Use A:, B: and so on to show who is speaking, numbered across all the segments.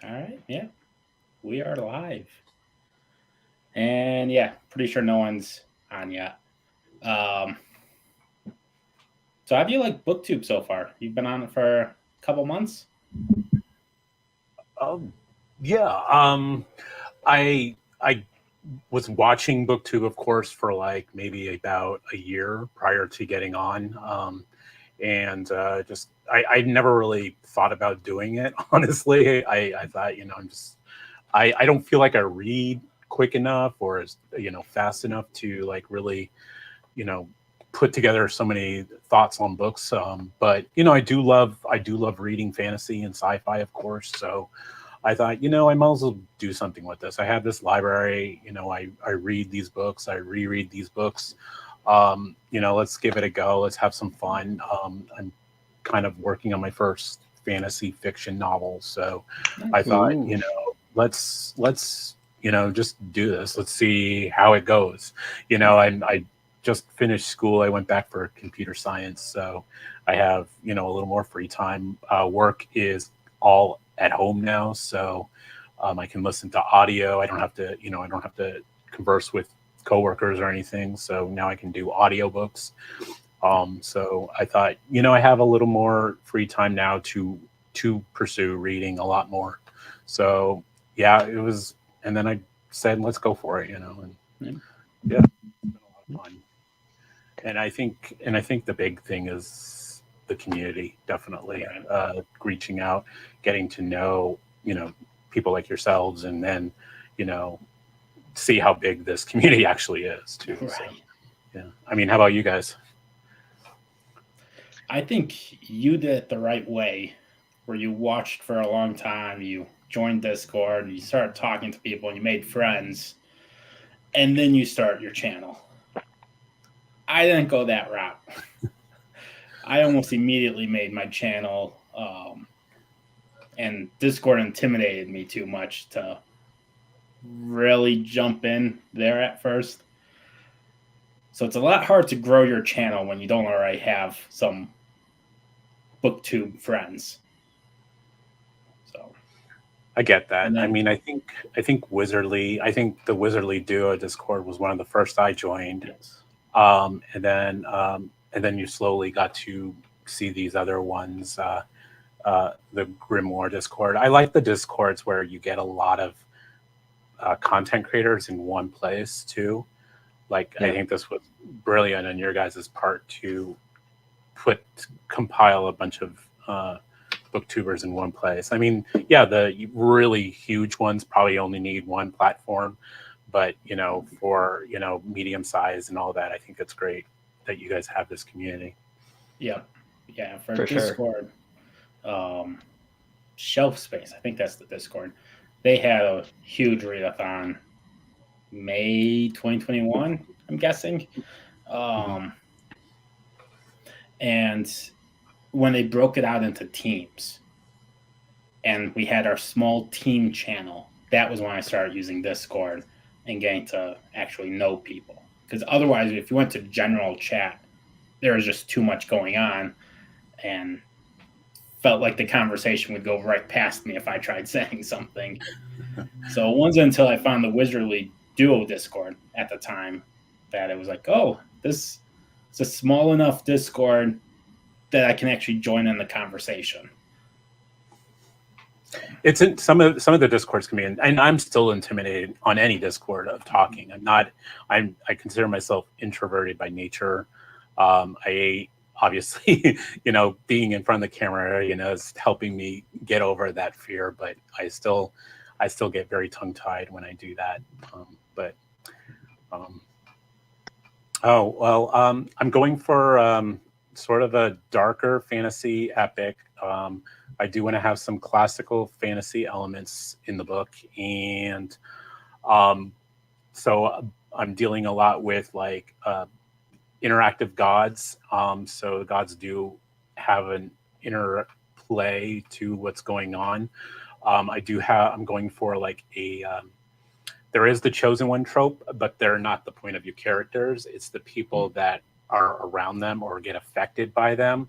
A: All right. Yeah, we are live. And yeah, pretty sure no one's on yet. Um, so how do you like BookTube so far? You've been on it for a couple months?
B: Um, yeah. I was watching BookTube, of course, for like maybe about a year prior to getting on, and just I never really thought about doing it. Honestly, I thought I don't feel like I read quick enough or as fast enough to like really you know put together so many thoughts on books. But I do love reading fantasy and sci-fi, of course. So I thought, I might as well do something with this. I have this library, I read these books, I reread these books. Let's give it a go. Let's have some fun. I'm kind of working on my first fantasy fiction novel, so I
A: Nice.
B: thought,
C: Ooh.
B: let's just do this. Let's see how it goes. I just finished school. I went back for computer science, so I have a little more free time. Work is all at home now, so I can listen to audio. I don't have to converse with coworkers or anything. So now I can do audiobooks. So I thought, I have a little more free time now to pursue reading a lot more. So yeah, it was, and then I said, let's go for it, and
A: Yeah.
B: yeah, it's been a lot of fun. And I think the big thing is the community, definitely
A: Right.
B: reaching out, getting to know people like yourselves, and then you know see how big this community actually is too. So
A: Right.
B: yeah, I mean, how about you guys?
A: I think you did it the right way, where you watched for a long time, you joined Discord, you started talking to people, and you made friends, and then you start your channel. I didn't go that route. I almost immediately made my channel, and Discord intimidated me too much to really jump in there at first. So it's a lot hard to grow your channel when you don't already have some booktube friends. So
B: I get
A: and
B: that. I
A: then
B: mean, I think the Wizardly Duo Discord was one of the first I joined,
A: yes,
B: and then you slowly got to see these other ones. The Grimoire Discord. I like the Discords where you get a lot of content creators in one place too. Like I
A: yeah,
B: think this was brilliant on your guys' part to put compile a bunch of booktubers in one place. I mean, yeah, the really huge ones probably only need one platform, but for medium size and all that, I think it's great that you guys have this community.
A: yeah, yeah. For
C: For sure.
A: Discord, um, shelf space. I think that's the Discord. They had a huge readathon May 2021. I'm guessing.
B: Mhm.
A: Um, and when they broke it out into teams, and we had our small team channel, that was when I started using Discord and getting to actually know people. Because otherwise, if you went to general chat, there was just too much going on, and felt like the conversation would go right past me if I tried saying something. So it wasn't until I found the Wizardly Duo Discord at the time that it was like, oh, this is a small enough Discord that I can actually join in the conversation. So
B: It's in some of the discords can be, and I'm still intimidated on any discord of talking. I'm not. I consider myself introverted by nature. I obviously, being in front of the camera, is helping me get over that fear. But I still get very tongue tied when I do that. But um, Oh, well, I'm going for sort of a darker fantasy epic. I do want to have some classical fantasy elements in the book. And um, so I'm dealing a lot with like interactive gods. So the gods do have an interplay to what's going on. I'm going for like there is the chosen one trope, but they're not the point of view characters. It's the people that are around them or get affected by them.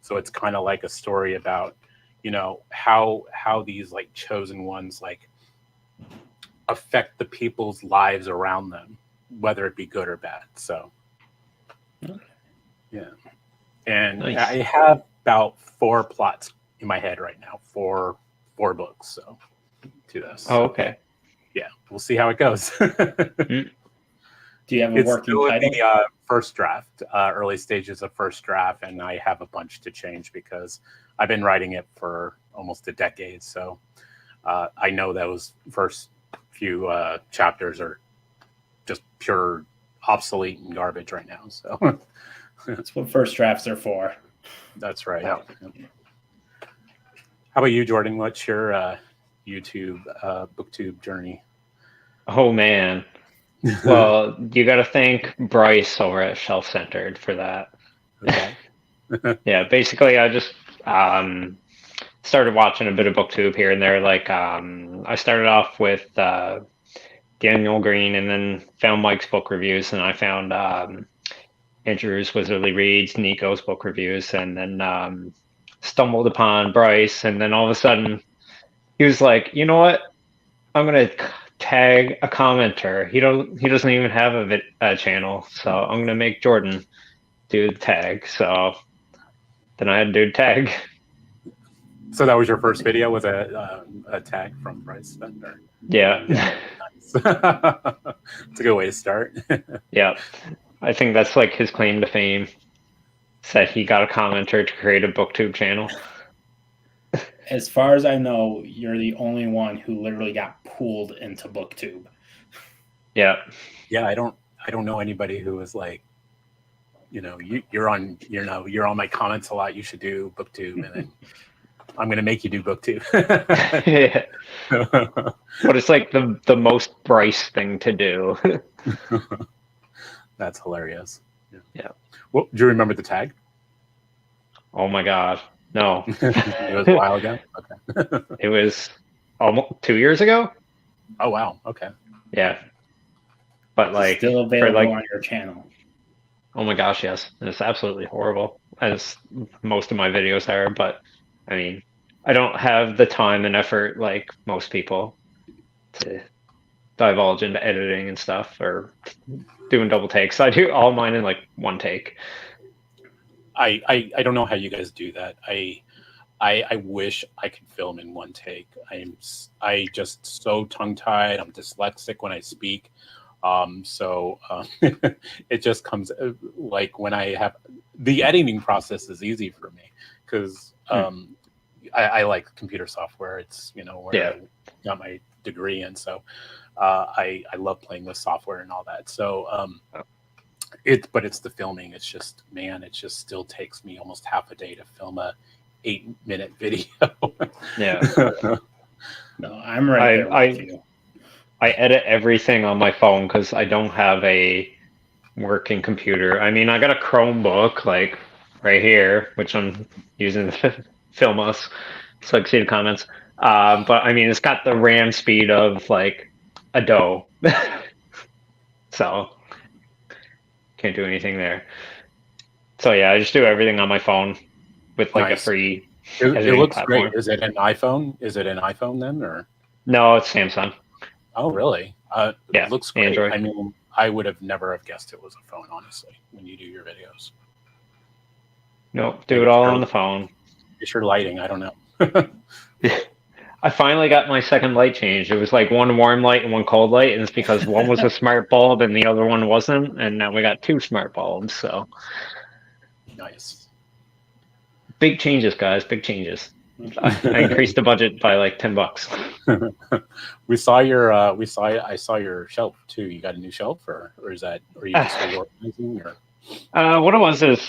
B: So it's kind of like a story about, you know, how these like chosen ones like affect the people's lives around them, whether it be good or bad. So yeah. And
C: Nice.
B: I have about 4 plots in my head right now for 4 books. So to this.
C: Oh, okay.
B: Yeah, we'll see how it goes.
A: Do you have a
B: It's
A: working
B: still in
A: title?
B: the first draft, early stages of first draft, and I have a bunch to change because I've been writing it for almost a decade. So I know those first few chapters are just pure obsolete and garbage right now. So
A: That's what first drafts are for.
B: that's right.
C: Wow.
B: How about you, Jordan? What's your YouTube booktube journey?
C: Oh man. Well, you got to thank Bryce over at Shelf Centered for that.
B: Okay.
C: Yeah, basically, I just started watching a bit of BookTube here and there. Like, I started off with Daniel Green, and then found Mike's book reviews, and I found Andrew's Wizardly Reads, Nico's book reviews, and then stumbled upon Bryce, and then all of a sudden, he was like, "You know what? I'm gonna tag a commenter. He doesn't even have a channel, so I'm gonna make Jordan do the tag." So then I had to do the tag.
B: So that was your first video with a tag from Bryce Bender.
C: Yeah.
B: Nice. It's a good way to start.
C: Yeah. I think that's like his claim to fame. Said he got a commenter to create a BookTube channel.
A: As far as I know, you're the only one who literally got pulled into BookTube.
C: Yeah.
B: Yeah, I don't know anybody who was like, you know, you're on my comments a lot. You should do BookTube, and then I'm gonna make you do BookTube.
C: Yeah. But it's like the most Bryce thing to do.
B: That's hilarious.
C: Yeah.
B: Well, do you remember the tag?
C: Oh my God. No.
B: It was a while ago. Okay.
C: It was almost 2 years ago.
B: Oh wow. Okay.
C: Yeah. But like
A: Still
C: for
A: available
C: like,
A: on your channel.
C: oh my gosh, yes. It's absolutely horrible, as most of my videos are, but I mean, I don't have the time and effort like most people to divulge into editing and stuff or doing double takes. I do all mine in like one take.
B: I don't know how you guys do that. I wish I could film in one take. I just so tongue tied. I'm dyslexic when I speak. So it just comes like when I have the editing process is easy for me because I like computer software. It's, you know, where I got my degree in. So I love playing with software and all that. So but it's the filming. It's just, man, it just still takes me almost half a day to film a 8-minute video.
C: Yeah.
A: No, I'm right there with you.
C: I edit everything on my phone because I don't have a working computer. I mean, I got a Chromebook like right here, which I'm using to film us, so I can see the comments. But I mean, it's got the RAM speed of like a dough, so can't do anything there. So yeah, I just do everything on my phone with like
B: Nice.
C: a free.
B: It looks
C: platform.
B: great. Is it an iPhone? Is it an iPhone then, or?
C: No, it's Samsung.
B: Oh, really?
C: Yeah,
B: it looks great.
C: Android.
B: I mean, I would have never have guessed it was a phone, honestly, when you do your videos.
C: Nope, do it all on the phone.
B: It's your lighting. I don't know.
C: I finally got my second light changed. It was like one warm light and one cold light, and it's because one was a smart bulb and the other one wasn't, and now we got 2 smart bulbs. So
B: Nice.
C: big changes, guys. Big changes. I increased the budget by like $10.
B: I saw your shelf too. You got a new shelf, or is that, or are you just reorganizing? Or?
C: What it was is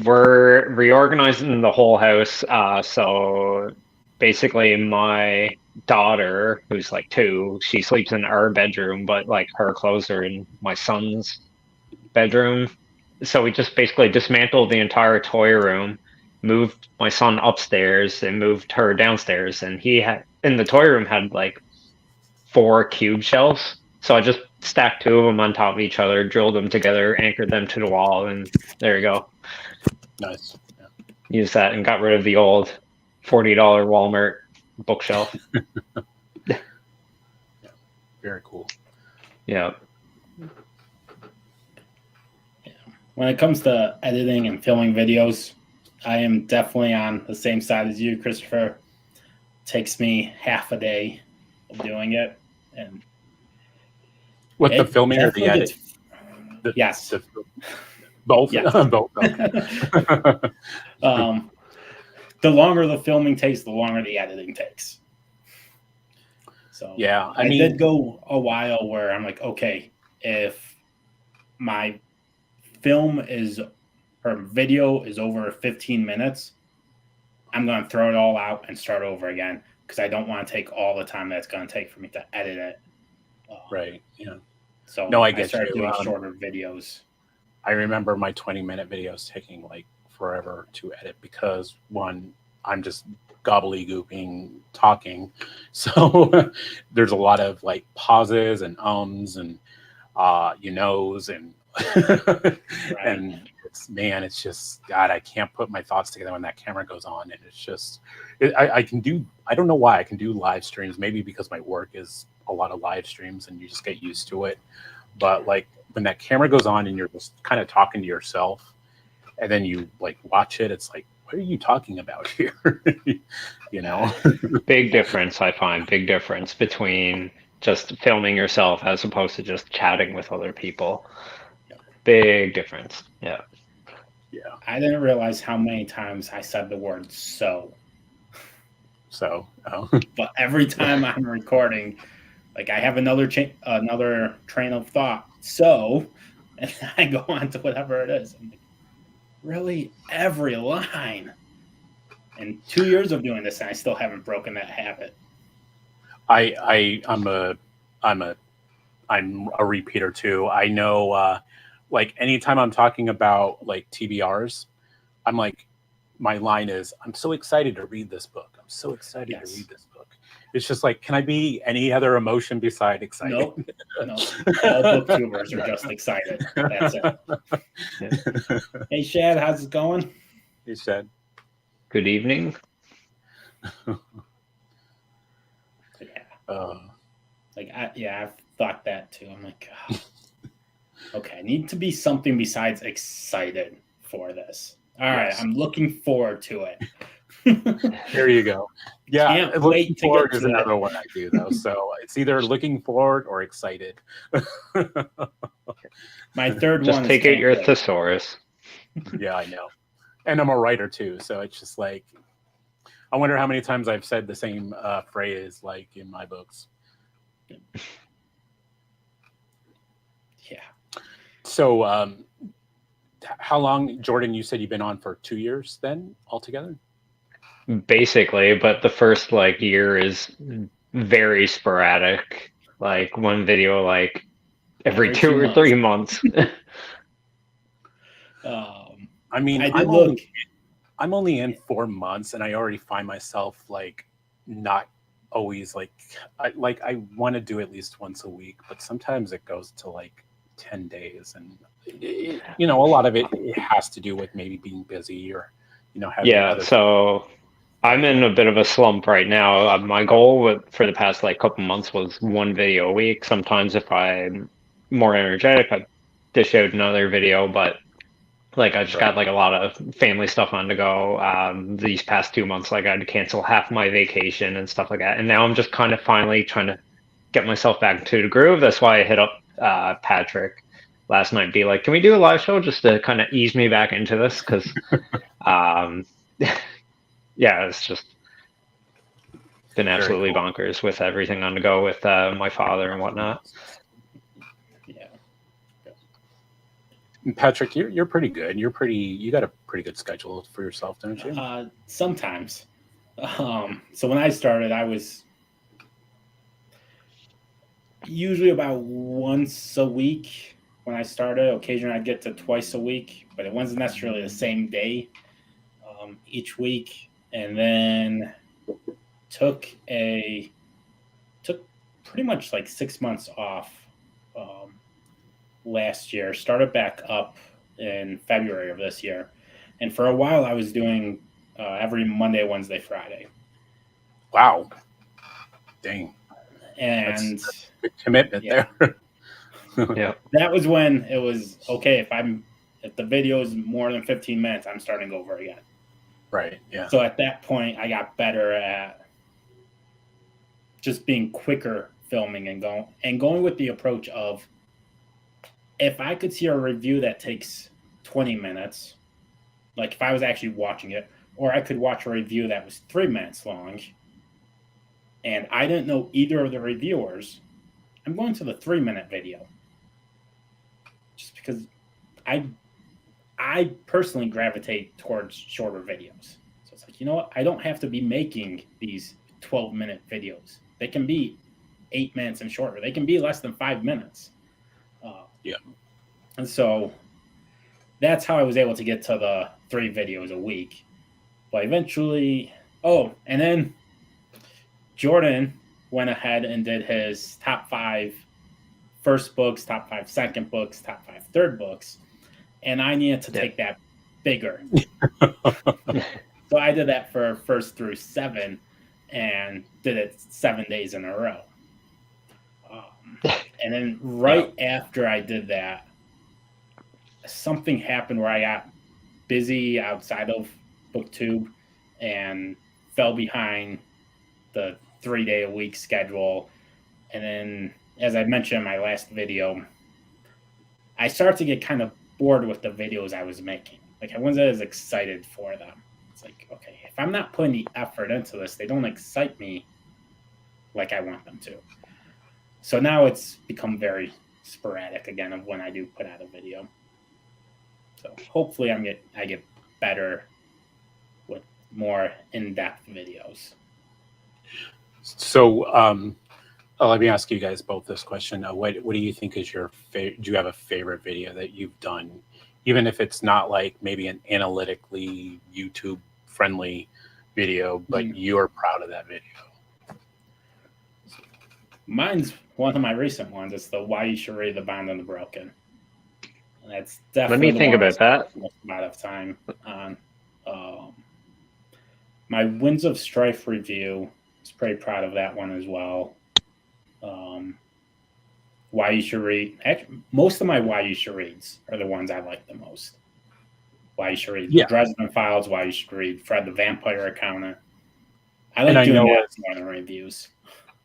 C: we're reorganizing the whole house. So basically, my daughter, who's like 2, she sleeps in our bedroom, but like her clothes are in my son's bedroom. So we just basically dismantled the entire toy room, moved my son upstairs, and moved her downstairs. And he had, in the toy room, had like 4 cube shelves. So I just stacked 2 of them on top of each other, drilled them together, anchored them to the wall, and there you go.
B: Nice. Yeah.
C: Used that and got rid of the old $40 Walmart bookshelf.
B: Very cool.
C: Yeah.
A: When it comes to editing and filming videos, I am definitely on the same side as you, Christopher. Takes me half a day of doing it, and
B: With the filming or the edit?
A: Yes.
B: Both.
A: Yes.
B: Both. Okay.
A: The longer the filming takes, the longer the editing takes. So
B: yeah,
A: I did go a while where I'm like, okay, if my video is over 15 minutes, I'm going to throw it all out and start over again because I don't want to take all the time that's going to take for me to edit it.
B: Right. Yeah.
A: So
B: no, I
A: started
B: you.
A: doing shorter videos.
B: I remember my 20-minute videos taking like forever to edit because one, I'm just gobbledygooking talking, so there's a lot of like pauses and ums and and
A: Right.
B: and it's just God, I can't put my thoughts together when that camera goes on, and it's just I don't know why I can do live streams, maybe because my work is a lot of live streams and you just get used to it, but like when that camera goes on and you're just kind of talking to yourself and then you like watch it, it's like, what are you talking about here?
C: Big difference. I find big difference between just filming yourself as opposed to just chatting with other people. Big difference. Yeah.
A: I didn't realize how many times I said the word so. But every time I'm recording, like I have another train of thought. So, and I go on to whatever it is. I'm like, really, every line. And 2 years of doing this, and I still haven't broken that habit.
B: I'm a repeater too. I know, like anytime I'm talking about like TBRs, I'm like, my line is, I'm so excited to read this book. I'm so excited to read this book. It's just like, can I be any other emotion beside excited?
A: Nope. No. All booktubers are just excited. That's it. Yeah. Hey, Shad, how's it going?
B: Hey, Shad.
C: Good evening.
A: I've thought that too. I'm like, oh, okay, I need to be something besides excited for this. All right, I'm looking forward to it.
B: There you go. Yeah,
A: Can't
B: looking
A: wait to
B: forward
A: get
B: is
A: to
B: another one I do though. So it's either looking forward or excited.
A: My third
C: just
A: one.
C: Take out your thesaurus.
B: Yeah, I know, and I'm a writer too, so it's just like, I wonder how many times I've said the same phrase like in my books.
A: Yeah.
B: So, how long, Jordan? You said you've been on for 2 years then altogether?
C: Basically, but the first like year is very sporadic. Like one video like every 2 or 3 months.
B: I mean, I'm only in 4 months, and I already find myself like not always like I want to do at least once a week, but sometimes it goes to like 10 days, and a lot of it has to do with maybe being busy or having
C: so I'm in a bit of a slump right now. My goal for the past like couple months was one video a week. Sometimes if I'm more energetic, I dish out another video, but like I just got like a lot of family stuff on to go. These past 2 months, like I had to cancel half my vacation and stuff like that. And now I'm just kind of finally trying to get myself back into the groove. That's why I hit up Patrick last night, be like, can we do a live show just to kind of ease me back into this? Because yeah, it's just been absolutely bonkers with everything on the go with my father and whatnot.
A: Yeah.
B: Patrick, you're pretty good. You got a pretty good schedule for yourself, don't you?
A: Sometimes. So when I started, I was usually about once a week when I started. Occasionally I'd get to twice a week, but it wasn't necessarily the same day each week. And then took pretty much like 6 months off last year. Started back up in February of this year, and for a while I was doing every Monday, Wednesday, Friday.
B: Wow. Dang.
A: And
B: that's a good commitment there.
C: Yeah.
A: That was when it was okay. If the video is more than 15 minutes, I'm starting over again.
B: Right. Yeah.
A: So at that point, I got better at just being quicker filming and going with the approach of, if I could see a review that takes 20 minutes, like if I was actually watching it, or I could watch a review that was 3 minutes long, and I didn't know either of the reviewers, I'm going to the 3-minute video. Just because I personally gravitate towards shorter videos. So it's like, you know what? I don't have to be making these 12-minute videos. They can be 8 minutes and shorter. They can be less than 5 minutes.
B: Yeah.
A: And so that's how I was able to get to the 3 videos a week. But eventually, and then Jordan went ahead and did his top 5 first books, top 5 second books, top 5 third books. And I needed to take that bigger. So I did that for first through 7 and did it 7 days in a row. And then after I did that, something happened where I got busy outside of BookTube and fell behind the 3-day-a-week schedule. And then, as I mentioned in my last video, I started to get kind of bored with the videos I was making. Like, I wasn't as excited for them. It's like, okay, if I'm not putting the effort into this, they don't excite me like I want them to. So now it's become very sporadic again of when I do put out a video. So hopefully I get better with more in-depth videos.
B: So let me ask you guys both this question. What do you think is your favorite? Do you have a favorite video that you've done, even if it's not like maybe an analytically YouTube friendly video, but you're proud of that video?
A: Mine's one of my recent ones. It's the Why You Should Read the Bound and the Broken. And that's definitely.
C: Let me think about that.
A: Most amount of time on. My Winds of Strife review. I was pretty proud of that one as well. Why You Should Read. Actually, most of my Why You Should Reads are the ones I like the most. Why You Should Read the Dresden Files. Why You Should Read Fred the Vampire Accountant. I like doing that more than reviews.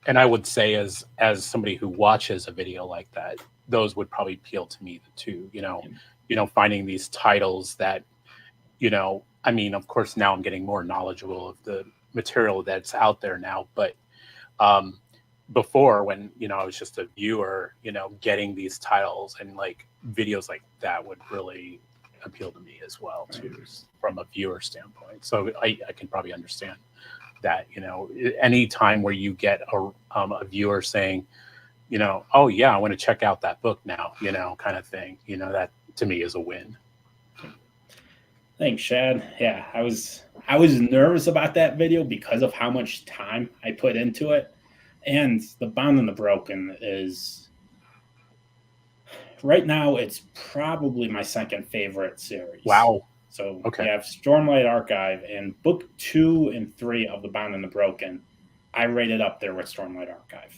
B: And I would say, as somebody who watches a video like that, those would probably appeal to me too. Finding these titles that, I mean, of course, now I'm getting more knowledgeable of the material that's out there now, but before, when I was just a viewer, getting these titles and like videos like that would really appeal to me as well too, from a viewer standpoint. So I can probably understand that. Any time where you get a viewer saying, oh yeah, I want to check out that book now, kind of thing, that to me is a win.
A: Thanks, Shad. Yeah, I was nervous about that video because of how much time I put into it. And The Bound and the Broken is, right now, it's probably my second favorite series.
B: Wow.
A: So we have Stormlight Archive, and book 2 and 3 of The Bound and the Broken, I rated up there with Stormlight Archive.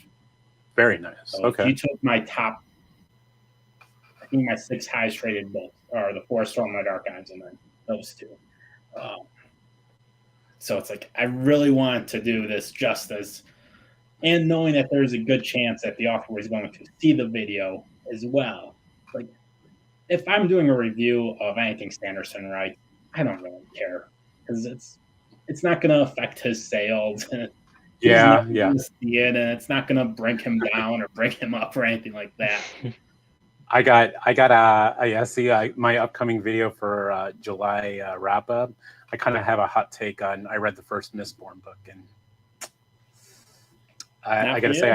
B: Very nice.
A: So if you took my top, I think my 6 highest rated books are the 4 Stormlight Archives and then those 2. So it's like, I really want to do this justice, and knowing that there's a good chance that the author is going to see the video as well. Like, if I'm doing a review of anything Sanderson writes, I don't really care, because it's not going to affect his sales. He's not going to see it, and it's not going to bring him down or bring him up or anything like that.
B: I got my upcoming video for July wrap up. I kind of have a hot take on. I read the first Mistborn book, and I got to say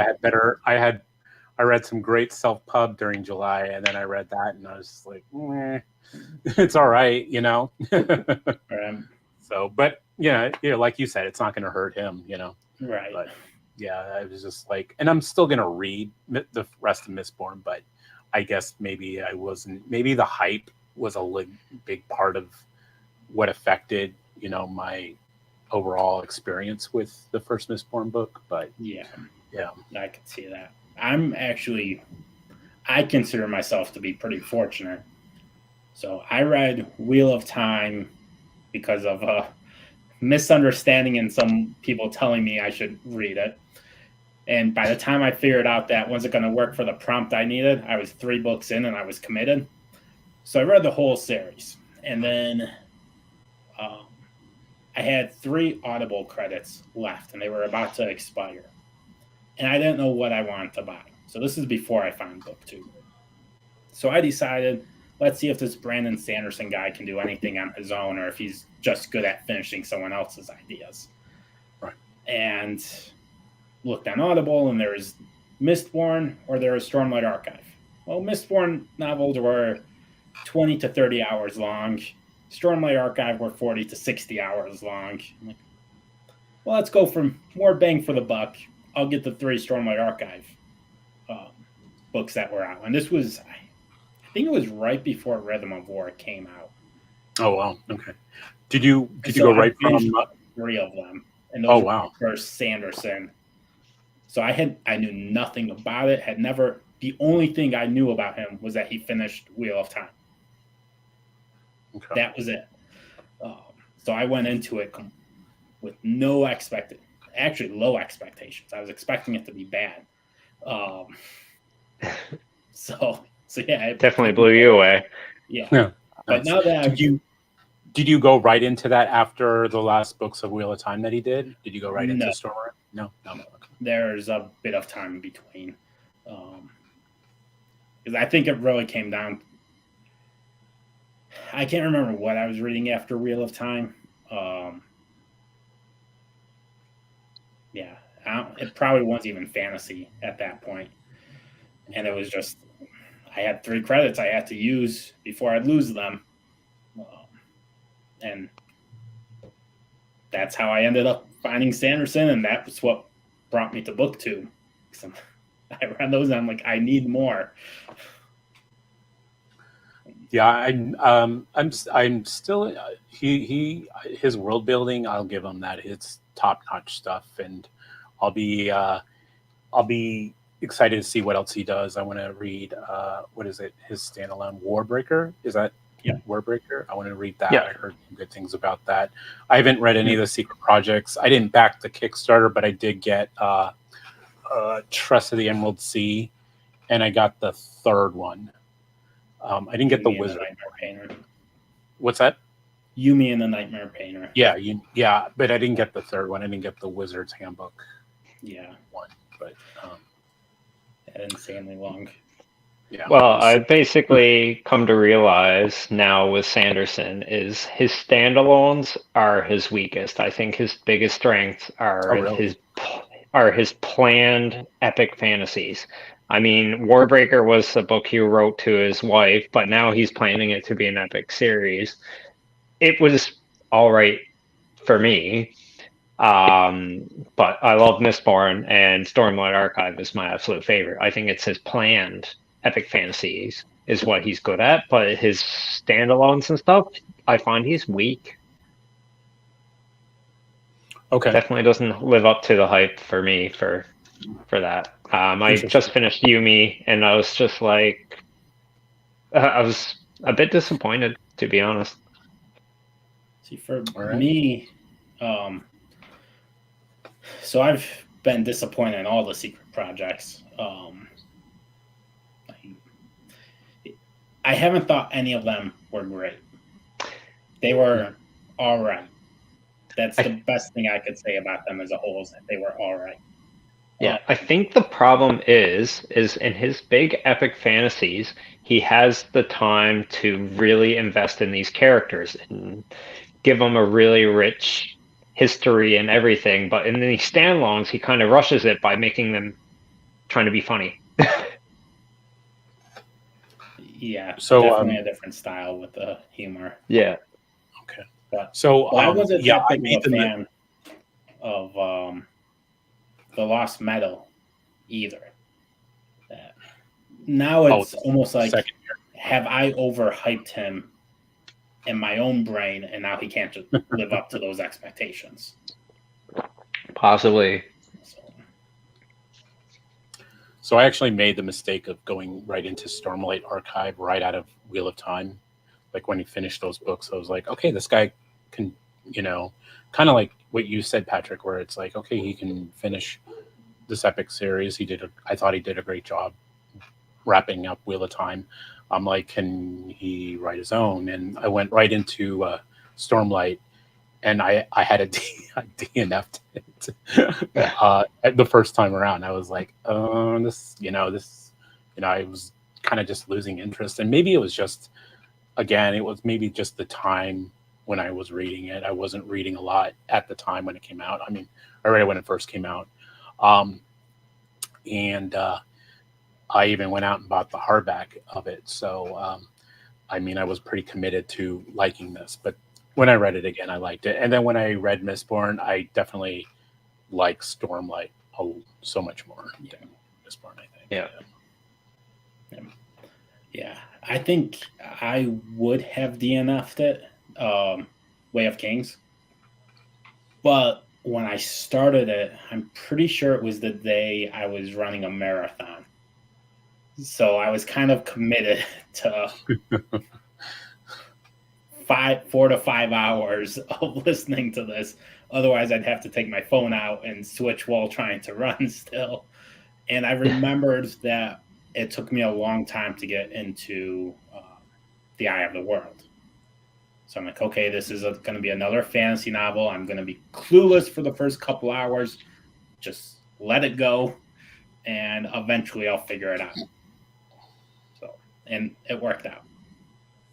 B: I read some great self-pub during July, and then I read that, and I was just like, it's all right, So, but like you said, it's not going to hurt him,
A: Right.
B: But yeah, I was just like, and I'm still going to read the rest of Mistborn, but I guess maybe the hype was a big part of what affected my overall experience with the first Mistborn book. But
A: Yeah,
B: yeah,
A: I could see that. I consider myself to be pretty fortunate. So I read Wheel of Time because of a misunderstanding and some people telling me I should read it. And by the time I figured out that wasn't going to work for the prompt I needed, I was 3 books in and I was committed. So I read the whole series. And then I had 3 Audible credits left and they were about to expire. And I didn't know what I wanted to buy. So this is before I found book 2. So I decided, let's see if this Brandon Sanderson guy can do anything on his own or if he's just good at finishing someone else's ideas.
B: Right.
A: And looked on Audible, and there was Mistborn or there was Stormlight Archive. Well, Mistborn novels were 20 to 30 hours long. Stormlight Archive were 40 to 60 hours long. I'm like, well, let's go for more bang for the buck. I'll get the 3 Stormlight Archive books that were out. And this was, I think it was right before Rhythm of War came out.
B: Oh, wow. Okay. Did you go right from
A: 3 of them? And those were
B: wow.
A: first Sanderson. So I knew nothing about it. The only thing I knew about him was that he finished Wheel of Time.
B: Okay.
A: That was it. So I went into it with low expectations. I was expecting it to be bad. So yeah, it
C: definitely blew you away.
A: Yeah. But
B: Nice.
A: now that
B: did you go right into that after the last books of Wheel of Time that he did? Did you go right into Stormlight? No. Okay.
A: There's a bit of time in between, because I think it really came down. I can't remember what I was reading after Wheel of Time. It probably wasn't even fantasy at that point, and it was just I had 3 credits I had to use before I'd lose them, and that's how I ended up finding Sanderson, and that was what brought me to book 2. I read those and I'm like, I need more.
B: Yeah, I'm still his world building. I'll give him that. It's top notch stuff, and I'll be excited to see what else he does. I want to read what is it? His standalone Warbreaker. Is that Warbreaker? I want to read that.
C: Yeah.
B: I heard some good things about that. I haven't read any of the secret projects. I didn't back the Kickstarter, but I did get Trust of the Emerald Sea, and I got the 3rd one. I didn't get the Wizard. What's that?
A: Yumi and the Nightmare Painter.
B: Yeah, but I didn't get the 3rd one. I didn't get the Wizard's Handbook.
A: One,
B: but
A: insanely long.
B: Yeah.
C: Well, I basically come to realize now with Sanderson is his standalones are his weakest. I think his biggest strengths are his planned epic fantasies. I mean, Warbreaker was a book he wrote to his wife, but now he's planning it to be an epic series. It was all right for me. But I love Mistborn, and Stormlight Archive is my absolute favorite. I think it's his planned epic fantasies is what he's good at, but his standalones and stuff, I find he's weak.
B: Okay.
C: Definitely doesn't live up to the hype for me for that. I just finished Yumi, and I was just like, I was a bit disappointed, to be honest.
A: See, for me, so I've been disappointed in all the secret projects. I haven't thought any of them were great. They were all right. That's the best thing I could say about them as a whole, is that they were all right.
C: Yeah, I think the problem is in his big epic fantasies, he has the time to really invest in these characters and give them a really rich history and everything. But in these standalones, he kind of rushes it by making them trying to be funny.
A: Yeah,
B: so
A: definitely a different style with the humor.
C: Yeah.
B: Okay.
A: But
B: I
A: wasn't that big of a fan of the Lost Meadow either. Now it's almost like, have I overhyped him in my own brain, and now he can't just live up to those expectations.
C: Possibly.
B: So I actually made the mistake of going right into Stormlight Archive right out of Wheel of Time. Like when he finished those books, I was like, okay, this guy can, kind of like what you said, Patrick, where it's like, okay, he can finish this epic series. I thought he did a great job wrapping up Wheel of Time. I'm like, can he write his own? And I went right into Stormlight, and I had a DNF'd it the first time around. I was like, I was kind of just losing interest, and maybe it was just, again, it was maybe just the time when I was reading it. I wasn't reading a lot at the time when it came out. I mean, I read it when it first came out, and I even went out and bought the hardback of it. So, I mean, I was pretty committed to liking this, but when I read it again, I liked it. And then when I read Mistborn, I definitely like Stormlight so much more than Mistborn, I think.
A: Yeah. I think I would have DNF'd it, Way of Kings. But when I started it, I'm pretty sure it was the day I was running a marathon. So I was kind of committed to 4 to 5 hours of listening to this. Otherwise, I'd have to take my phone out and switch while trying to run still. And I remembered that it took me a long time to get into The Eye of the World. So I'm like, okay, this is going to be another fantasy novel. I'm going to be clueless for the first couple hours. Just let it go, and eventually I'll figure it out. So, and it worked out.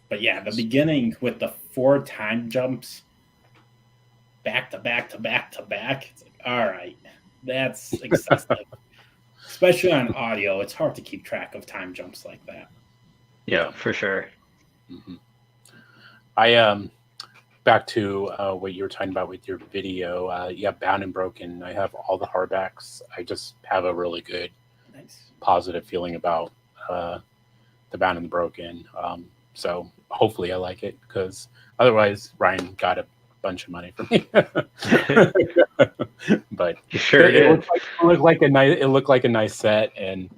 A: But yeah, the beginning with the 4 time jumps back to back to back to back, it's like, all right, that's excessive. Especially on audio, it's hard to keep track of time jumps like that.
C: Yeah, for sure.
B: Mm-hmm. I back to what you were talking about with your video. Bound and Broken. I have all the hardbacks. I just have a really good, positive feeling about the Bound and the Broken. So hopefully I like it, because otherwise Ryan got a bunch of money from me. But
C: sure
B: it looked like a nice set, and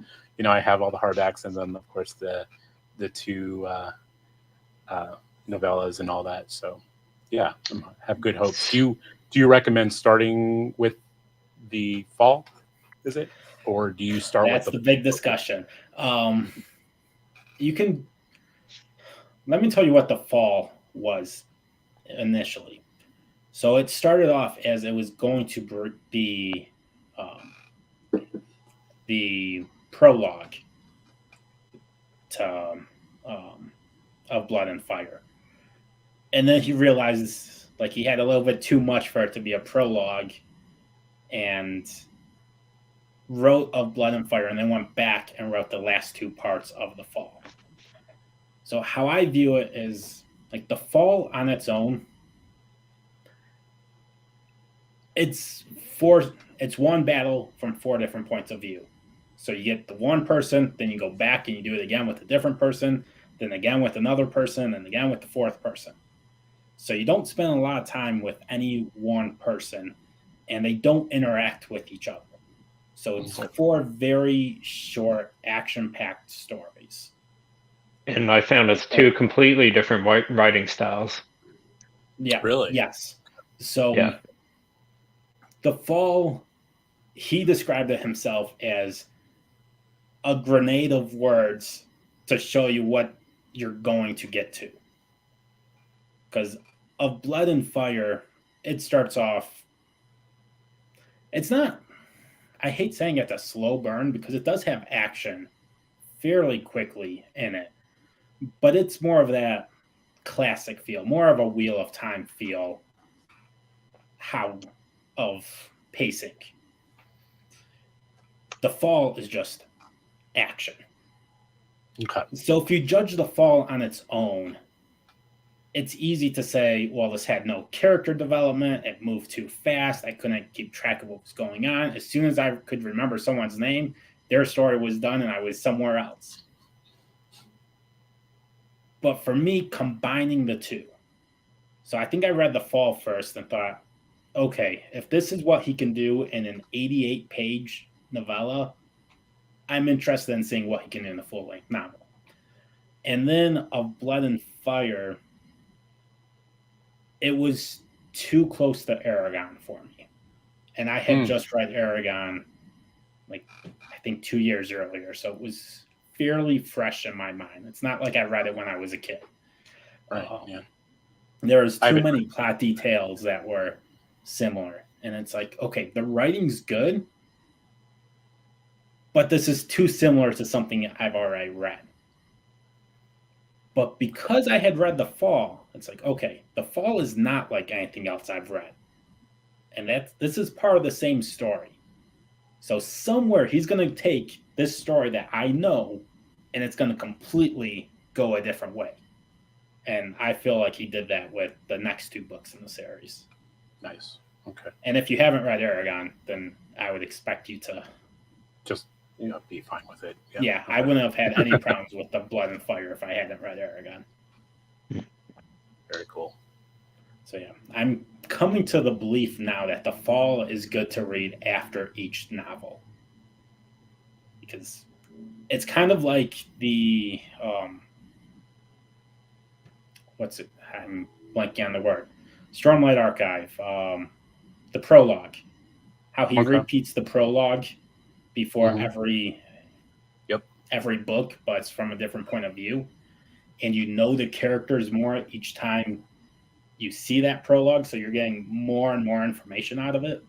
B: I have all the hardbacks, and then of course the 2 novellas and all that. So yeah, I have good hopes. Do you recommend starting with the fall? Is it, or do you start
A: That's
B: with
A: the big discussion? You can. Let me tell you what the fall was initially. So it started off as it was going to be the prologue to of Blood and Fire. And then he realizes like he had a little bit too much for it to be a prologue, and wrote of Blood and Fire, and then went back and wrote the last 2 parts of the fall. So how I view it is like the fall on its own, it's one battle from 4 different points of view. So you get the one person, then you go back and you do it again with a different person, then again with another person, and again with the 4th person. So you don't spend a lot of time with any one person, and they don't interact with each other. So it's 4 very short, action-packed stories.
C: And I found it's 2 completely different writing styles.
A: Yeah.
B: Really?
A: Yes. So the fall, he described it himself as a grenade of words to show you what you're going to get to. Because of Blood and Fire, it starts off, it's not, I hate saying it's a slow burn, because it does have action fairly quickly in it, but it's more of that classic feel, more of a Wheel of Time feel, of pacing. The fall is just action.
B: Okay.
A: So if you judge the fall on its own, it's easy to say, well, this had no character development. It moved too fast. I couldn't keep track of what was going on. As soon as I could remember someone's name, their story was done and I was somewhere else. But for me, combining the 2, So I think I read The Fall first and thought, okay, if this is what he can do in an 88-page novella, I'm interested in seeing what he can do in a full-length novel. And then Of Blood and Fire, it was too close to Aragon for me. And I had just read Aragon, like, I think 2 years earlier. So it was fairly fresh in my mind. It's not like I read it when I was a kid.
B: Right. Yeah.
A: There was too many plot details that were similar. And it's like, okay, the writing's good, but this is too similar to something I've already read. But because I had read The Fall, it's like, okay, The Fall is not like anything else I've read. And this is part of the same story. So somewhere he's going to take this story that I know, and it's going to completely go a different way. And I feel like he did that with the next 2 books in the series.
B: Nice. Okay.
A: And if you haven't read Aragon, then I would expect you to
B: just be fine with it.
A: Yeah, I wouldn't have had any problems with The Blood and Fire if I hadn't read Aragon.
B: Very cool.
A: So yeah, I'm coming to the belief now that The Fall is good to read after each novel. Because it's kind of like the what's it? I'm blanking on the word. Stormlight Archive, the prologue. How he repeats the prologue before every book, but it's from a different point of view. And you know the characters more each time you see that prologue, so you're getting more and more information out of it.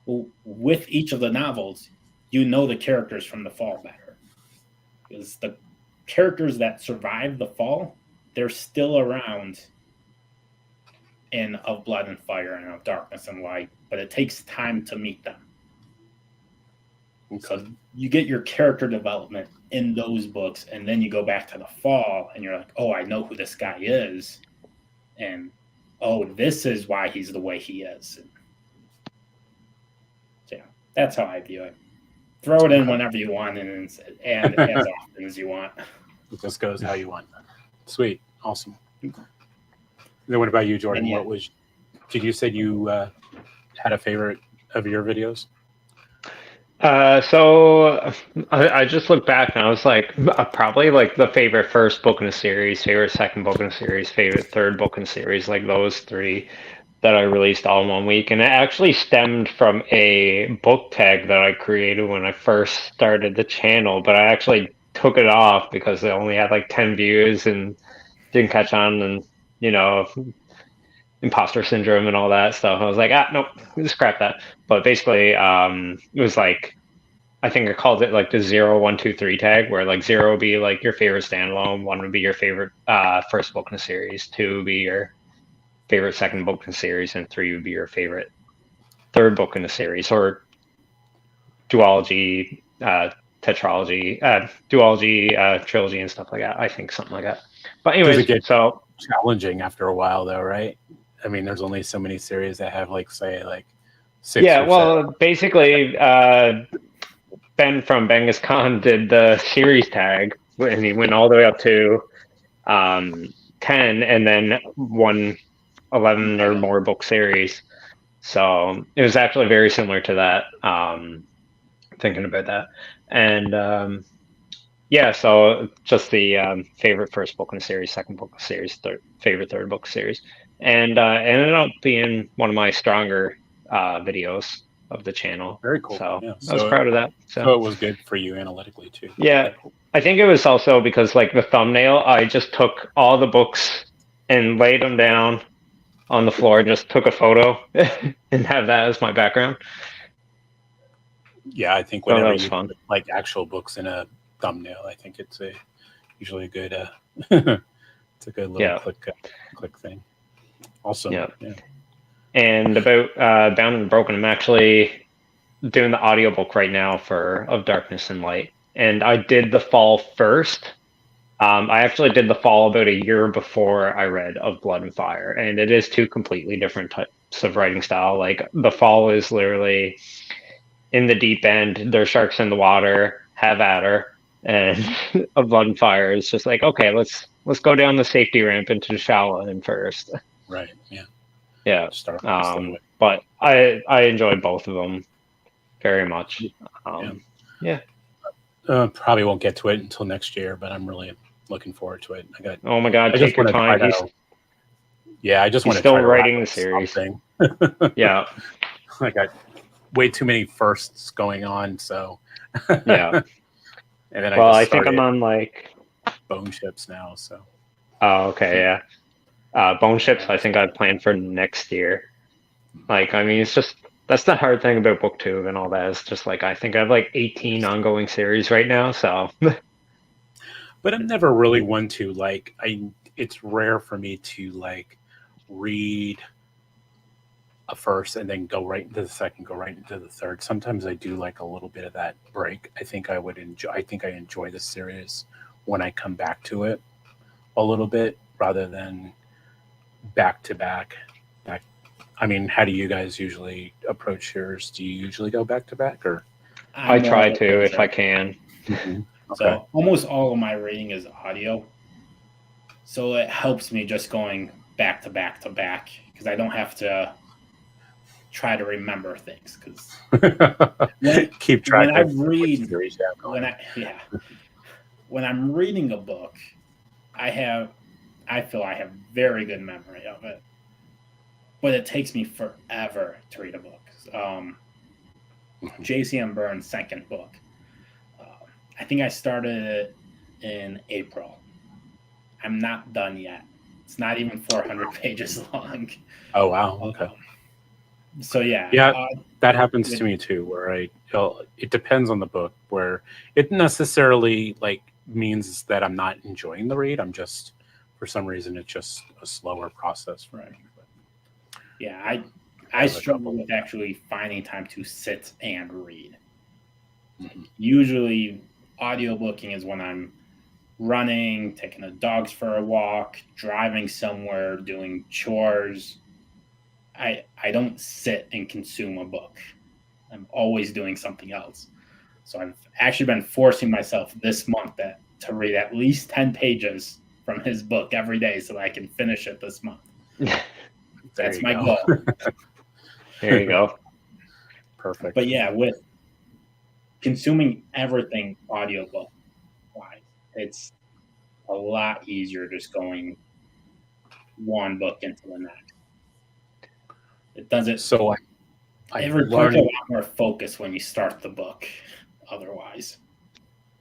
A: Well, with each of the novels, you know the characters from The Fall better. Because the characters that survive The Fall, they're still around in Of Blood and Fire and Of Darkness and Light, but it takes time to meet them. So you get your character development in those books, and then you go back to The Fall, and you're like, oh, I know who this guy is. And, oh, this is why he's the way he is. And, so, yeah, that's how I view it. Throw it in whenever you want and as often as you want.
B: It just goes how you want. Sweet. Awesome. Then what about you, Jordan?
A: Yeah.
B: Did you say you had a favorite of your videos?
C: So I just looked back and I was like, probably like the favorite first book in the series, favorite second book in the series, favorite third book in the series, like those 3 that I released all in 1 week. And it actually stemmed from a book tag that I created when I first started the channel, but I actually took it off because it only had like 10 views and didn't catch on, and imposter syndrome and all that stuff. I was like, nope, just scrap that. But basically, it was like, I think I called it like the 0, 1, 2, 3 tag, where like 0 would be like your favorite standalone, 1 would be your favorite first book in the series, 2 would be your favorite second book in the series, and 3 would be your favorite third book in the series, or duology, tetralogy, duology, trilogy, and stuff like that. I think something like that. But anyways,
B: Does it get
C: so
B: challenging after a while, though, right? I mean, there's only so many series that have, like, say, like 6.
C: Yeah, well, basically, Ben from Benghis Khan did the series tag, and he went all the way up to 10, and then 11 or more book series. So it was actually very similar to that. Thinking about that, and yeah, so just the favorite first book in the series, second book in the series, favorite third book series, and it ended up being one of my stronger videos of the channel.
B: Very cool.
C: So
B: yeah.
C: I was proud of that.
B: So it was good for you analytically too.
C: Yeah, I think it was also because like the thumbnail, I just took all the books and laid them down on the floor and just took a photo and have that as my background.
B: Yeah, I think whenever you put, like, actual books in a thumbnail, I think it's usually a good it's a good little click thing. Awesome.
C: Yeah. And about Bound and Broken, I'm actually doing the audiobook right now for Of Darkness and Light. And I did The Fall first. I actually did The Fall about a year before I read Of Blood and Fire. And it is 2 completely different types of writing style. Like, The Fall is literally in the deep end, there's sharks in the water, have at her. And Of Blood and Fire is just like, okay, let's go down the safety ramp into the shallow end first.
B: Right. Yeah.
C: Yeah.
B: Start slowly.
C: But I enjoy both of them very much. Yeah.
B: Probably won't get to it until next year, but I'm really looking forward to it.
C: Oh my God,
B: I just
C: take your
B: want to try
C: time.
B: to. Yeah, I just
C: He's
B: want to
C: still
B: try to wrap
C: writing the
B: up
C: series.
B: something.
C: Yeah.
B: I got way too many firsts going on, so
C: Yeah.
B: and then
C: Well,
B: I
C: I
B: just
C: think I'm
B: started
C: on like.
B: bone ships now, so
C: Oh, okay, yeah. Bone ships. I think I planned for next year. Like, I mean, it's just that's the hard thing about booktube and all that. It's just like I think I have like 18 ongoing series right now. So
B: but I'm never really one to like it's rare for me to like read a first and then go right into the second, go right into the third. Sometimes I do like a little bit of that break. I think I enjoy the series when I come back to it a little bit rather than back to back. I mean, how do you guys usually approach yours? Do you usually go back to back or?
C: I
A: I'm more
C: try
A: of a
C: to if I
A: binger.
C: can.
B: Okay.
A: So almost all of my reading is audio. So it helps me just going back to back to back because I don't have to try to remember things. Because
B: keep track
A: when I
B: of which
A: read,
B: series you have going.
A: when I'm reading a book, I feel I have very good memory of it, but it takes me forever to read a book. J.C.M. Burns' second book. I think I started it in April. I'm not done yet. It's not even 400 pages long.
B: Oh wow, okay.
A: So
B: Yeah, that happens to me too. Where it depends on the book. Where it necessarily like means that I'm not enjoying the read. I'm just for some reason it's just a slower process for me. But
A: yeah, I struggle with actually finding time to sit and read.
B: Mm-hmm.
A: Usually, audiobooking is when I'm running, taking the dogs for a walk, driving somewhere, doing chores. I don't sit and consume a book. I'm always doing something else. So I've actually been forcing myself this month to read at least 10 pages from his book every day so that I can finish it this month. That's my goal.
C: There you go.
B: Perfect.
A: But yeah, with consuming everything audiobook wise, it's a lot easier just going one book into the next. It doesn't.
B: So
A: it requires a lot more focus when you start the book. Otherwise,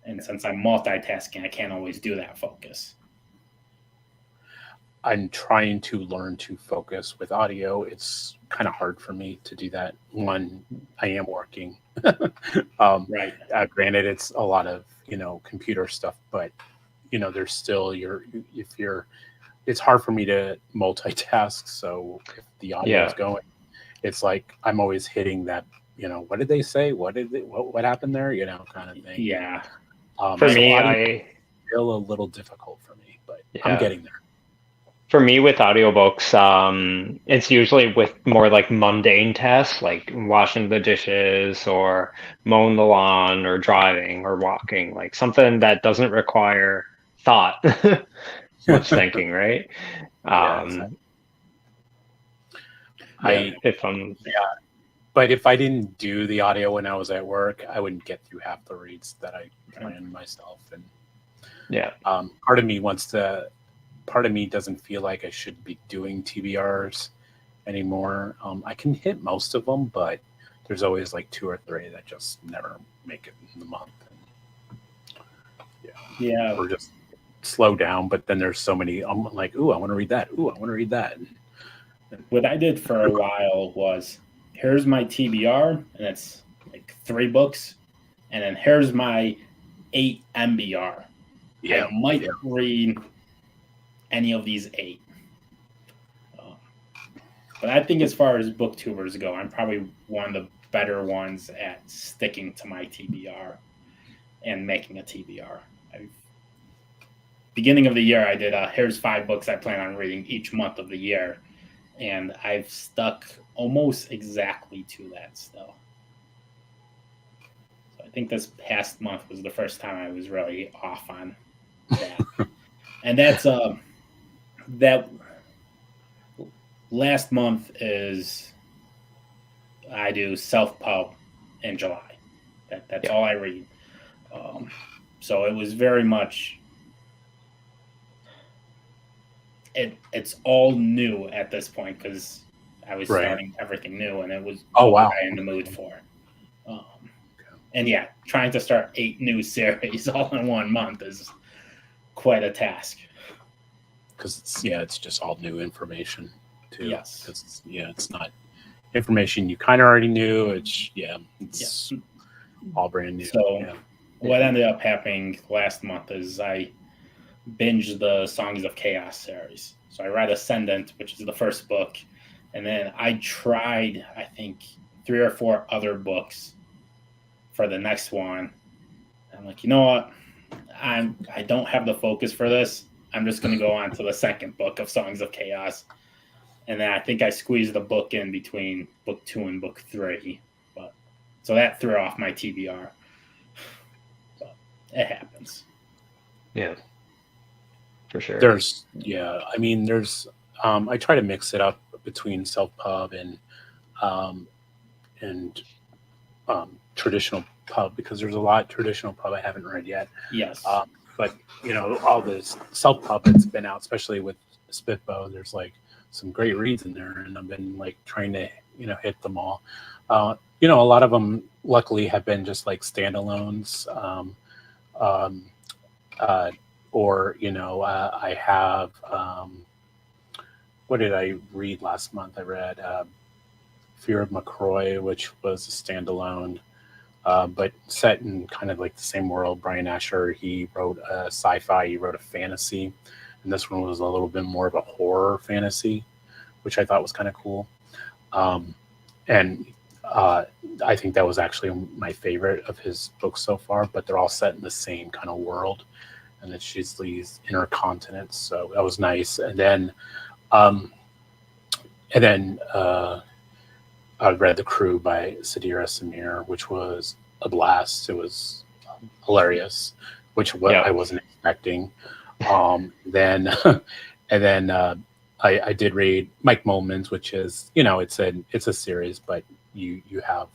A: and since I'm multitasking, I can't always do that focus.
B: I'm trying to learn to focus with audio. It's kind of hard for me to do that. One, I am working.
A: Right.
B: Granted, it's a lot of computer stuff, but there's still it's hard for me to multitask. So if the audio is going, it's like I'm always hitting that. What did they say? What happened there? Kind of thing.
A: Yeah.
C: For me, I
B: still a little difficult for me, but I'm getting there.
C: For me, with audiobooks, it's usually with more like mundane tasks, like washing the dishes or mowing the lawn or driving or walking, like something that doesn't require thought, much thinking, right?
B: But if I didn't do the audio when I was at work, I wouldn't get through half the reads that I planned myself. And part of me doesn't feel like I should be doing TBRs anymore. I can hit most of them, but there's always like 2 or 3 that just never make it in the month. And we're just slow down. But then there's so many. I'm like, ooh, I want to read that. Ooh, I want to read that.
A: What I did for a while was, here's my TBR, and it's like 3 books, and then here's my 8 MBR. I might read any of these 8. But I think as far as booktubers go, I'm probably one of the better ones at sticking to my TBR and making a TBR. Beginning of the year, I did here's 5 books I plan on reading each month of the year, and I've stuck almost exactly to that still. So I think this past month was the first time I was really off on that. And that's that last month is I do self-pub in July. That's
C: Yeah.
A: all I read. So it was very much it's all new at this point because I was
B: Right.
A: starting everything new, and it was
B: Oh,
A: what
B: wow.
A: was I in the mood for. And yeah, trying to start 8 new series all in 1 month is quite a task.
B: Because it's just all new information too.
A: Yes.
B: It's not information you kind of already knew. It's all brand new.
A: So what ended up happening last month is I binged the Songs of Chaos series. So I read Ascendant, which is the first book, and then I tried, I think, 3 or 4 other books for the next one. I'm like, you know what? I don't have the focus for this. I'm just going to go on to the second book of Songs of Chaos. And then I think I squeezed a book in between book 2 and book 3. So that threw off my TBR. But it happens.
C: Yeah. For sure.
B: There's I try to mix it up between self-pub and traditional pub, because there's a lot of traditional pub I haven't read yet.
A: Yes.
B: But all this self-pub that's been out, especially with Spitbow, there's like some great reads in there, and I've been like trying to hit them all. A lot of them luckily have been just like standalones. I have what did I read last month? I read Fear of McCroy, which was a standalone, but set in kind of like the same world. Brian Asher, he wrote a sci-fi, he wrote a fantasy, and this one was a little bit more of a horror fantasy, which I thought was kind of cool. I think that was actually my favorite of his books so far, but they're all set in the same kind of world, and it's just these intercontinents, so that was nice. And then I read The Crew by Sadira Samir, which was a blast. It was hilarious, which I wasn't expecting. Then I did read Mike Mullman's, which is it's a series, but you have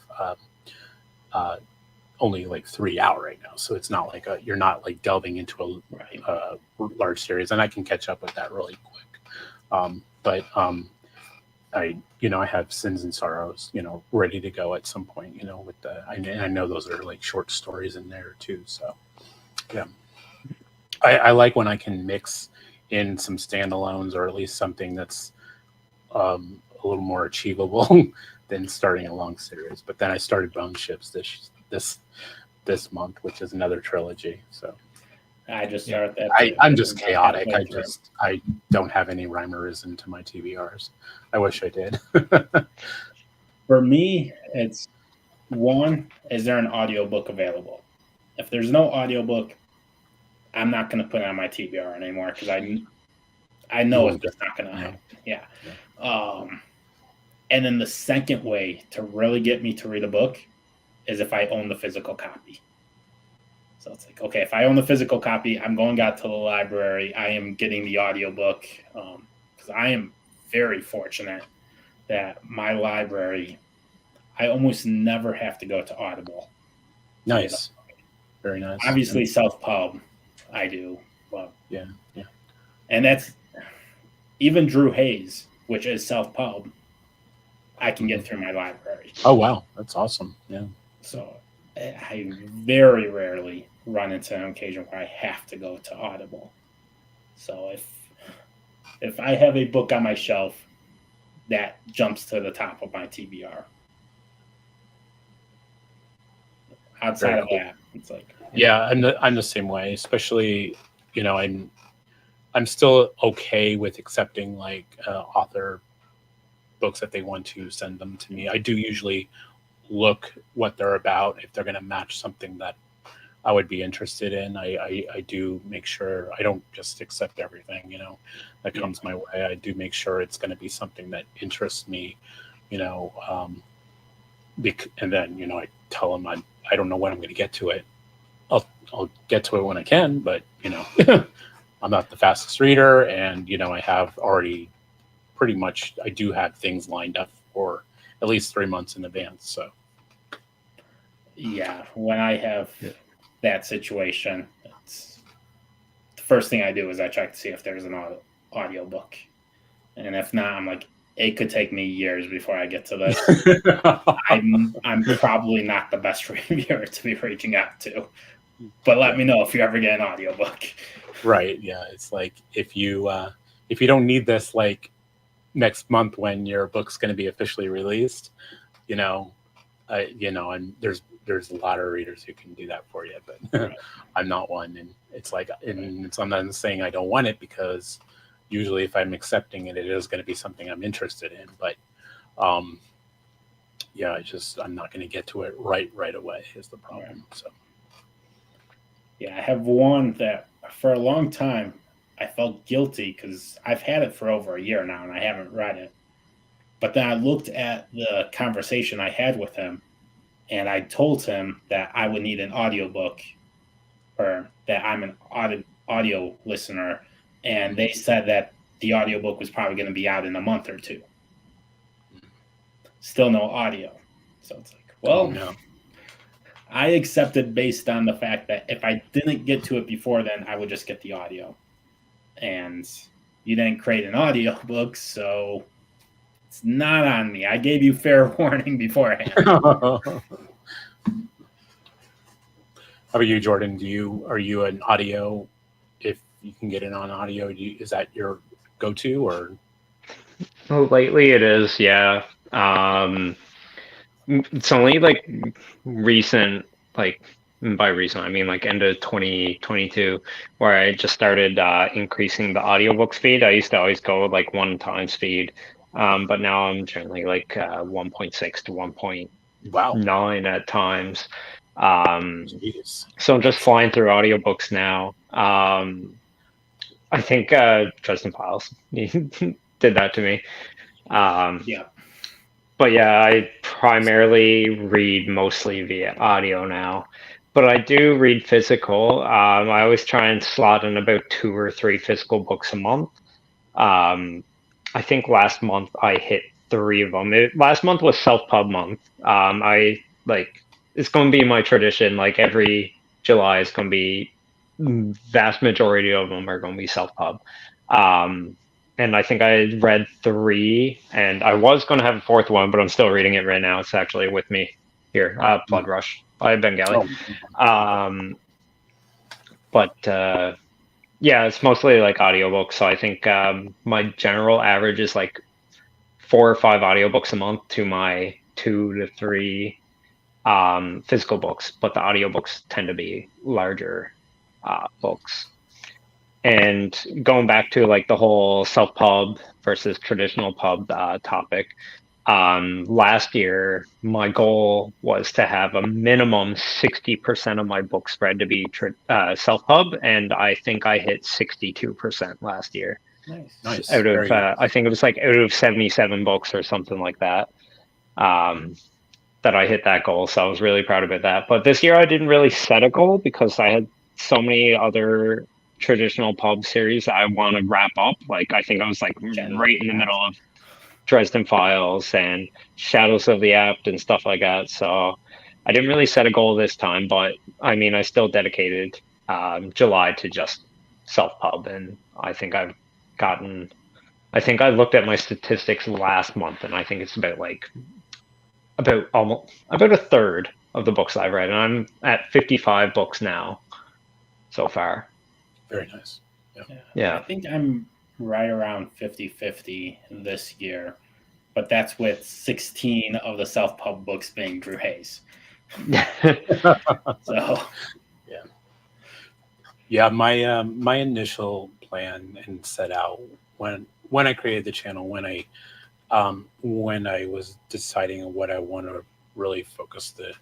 B: only like 3 out right now, so it's not like you're not like delving into a large series, and I can catch up with that really quick. I have Sins and Sorrows, ready to go at some point, with I know those are like short stories in there too. So yeah, I like when I can mix in some standalones, or at least something that's a little more achievable than starting a long series. But then I started Bone Ships this month, which is another trilogy. So
A: I just started that.
B: I'm just chaotic. I don't have any rhyme or reason to my TBRs. I wish I did.
A: For me, it's one, is there an audiobook available? If there's no audiobook, I'm not going to put it on my TBR anymore, because I know it's just not going to happen. Yeah. And then the second way to really get me to read a book is if I own the physical copy. So it's like, okay, if I own the physical copy, I'm going out to the library. I am getting the audiobook, because I am very fortunate that my library, I almost never have to go to Audible.
B: Nice. Very nice.
A: Obviously, self-pub, I do. But
B: yeah.
A: And that's even Drew Hayes, which is self-pub, I can get through my library.
B: Oh, wow. That's awesome. Yeah.
A: So I very rarely run into an occasion where I have to go to Audible. So if I have a book on my shelf, that jumps to the top of my TBR. Outside of that, it's like
B: I'm the same way. Especially, I'm still okay with accepting like author books if they want to send them to me. I do usually look what they're about, if they're going to match something that I would be interested in. I do make sure I don't just accept everything, that comes my way. I do make sure it's going to be something that interests me, and then, I tell them I don't know when I'm going to get to it. I'll get to it when I can, but, I'm not the fastest reader, and, I have already pretty much I do have things lined up for at least 3 months in advance. So
A: yeah, when I have that situation, it's the first thing I do is I check to see if there's an audio book, and if not, I'm like, it could take me years before I get to this. I'm probably not the best reviewer to be reaching out to, but let me know if you ever get an audiobook.
B: Right. Yeah. It's like if you don't need this like next month when your book's going to be officially released, and there's a lot of readers who can do that for you, but right. I'm not one. And it's like, and I'm not saying I don't want it, because usually if I'm accepting it, it is going to be something I'm interested in. But yeah, I'm not going to get to it right away is the problem. Right. So
A: yeah, I have one that for a long time I felt guilty because I've had it for over a year now and I haven't read it. But then I looked at the conversation I had with him, and I told him that I would need an audiobook, or that I'm an audio listener, and they said that the audiobook was probably going to be out in a month or two. Still no audio. So it's like, well,
B: no.
A: I accepted based on the fact that if I didn't get to it before then, I would just get the audio. And you didn't create an audiobook, so it's not on me. I gave you fair warning beforehand.
B: How about you, Jordan? Are you an audio? If you can get it on audio, is that your go-to, or?
C: Well, lately it is, yeah. It's only like recent, like by recent I mean like end of 2022, where I just started increasing the audiobook speed. I used to always go with like 1 time speed, but now I'm generally like 1.6 to 1.9 at times. So I'm just flying through audiobooks now. I think Dresden Files did that to me.
A: Yeah.
C: But yeah, I primarily read mostly via audio now. But I do read physical. I always try and slot in about 2 or 3 physical books a month. I think last month I hit 3 of them. Last month was self-pub month. It's going to be my tradition. Like every July is going to be, vast majority of them are going to be self-pub. And I think I read 3, and I was going to have a 4th one, but I'm still reading it right now. It's actually with me here, Blood Rush by Bengali. Yeah, it's mostly like audiobooks. So I think my general average is like 4 or 5 audiobooks a month to my 2 to 3 physical books, but the audiobooks tend to be larger books. And going back to like the whole self-pub versus traditional pub topic, last year my goal was to have a minimum 60% of my book spread to be self-pub, and I think I hit 62% last year.
A: Nice.
C: Out of I think it was like out of 77 books or something like that, that I hit that goal. So I was really proud about that. But this year I didn't really set a goal because I had so many other traditional pub series I want to wrap up. Like I think I was like right in the middle of Dresden Files and Shadows of the Apt and stuff like that. So I didn't really set a goal this time, but I mean, I still dedicated July to just self-pub, and I think I looked at my statistics last month, and I think it's about a third of the books I've read, and I'm at 55 books now so far.
B: Very nice.
C: Yeah.
A: I think I'm right around 50-50 this year, but that's with 16 of the self-pub books being Drew Hayes. So
B: yeah, my initial plan and set out when I created the channel, when I was deciding on what I want to really focus the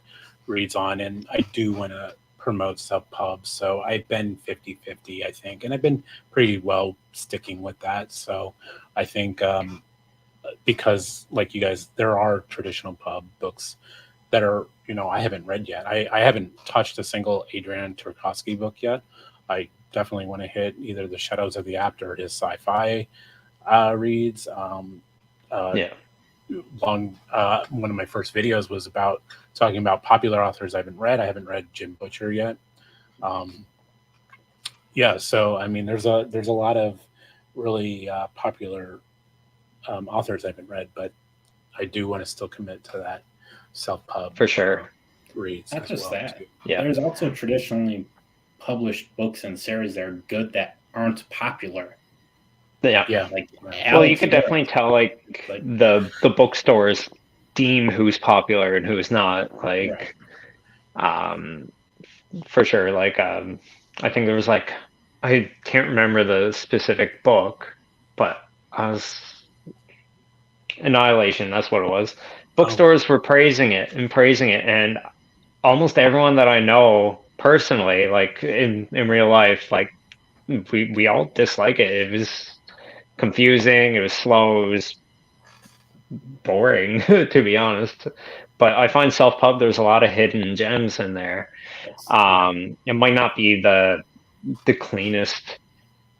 B: reads on, and I do want to promote self-pub, so I've been 50-50, I think, and I've been pretty well sticking with that. So I think because like you guys, there are traditional pub books that are, I haven't read yet. I haven't touched a single Adrian Tarkovsky book yet. I definitely want to hit either the Shadows of the Apt or his sci-fi. reads.
C: Yeah.
B: One of my first videos was about talking about popular authors I haven't read. I haven't read Jim Butcher yet. So I mean, there's a lot of really popular authors I haven't read, but I do want to still commit to that self-pub
C: For sure.
B: reads.
A: Not
B: as
A: just
B: well,
A: that.
B: too.
C: Yeah.
A: There's also traditionally published books and series that are good that aren't popular.
C: Yeah.
B: Yeah.
A: Like
B: Right.
C: Well, you
A: Alex
C: could
A: Roy.
C: definitely tell like the bookstores deem who's popular and who's not. Like, for sure. Like, I think there was like, I can't remember the specific book, but I was Annihilation. That's what it was. Bookstores were praising it, and almost everyone that I know personally, like in real life, like we all dislike it. It was confusing. It was slow. It was boring, to be honest. But I find self-pub, there's a lot of hidden gems in there. It might not be the cleanest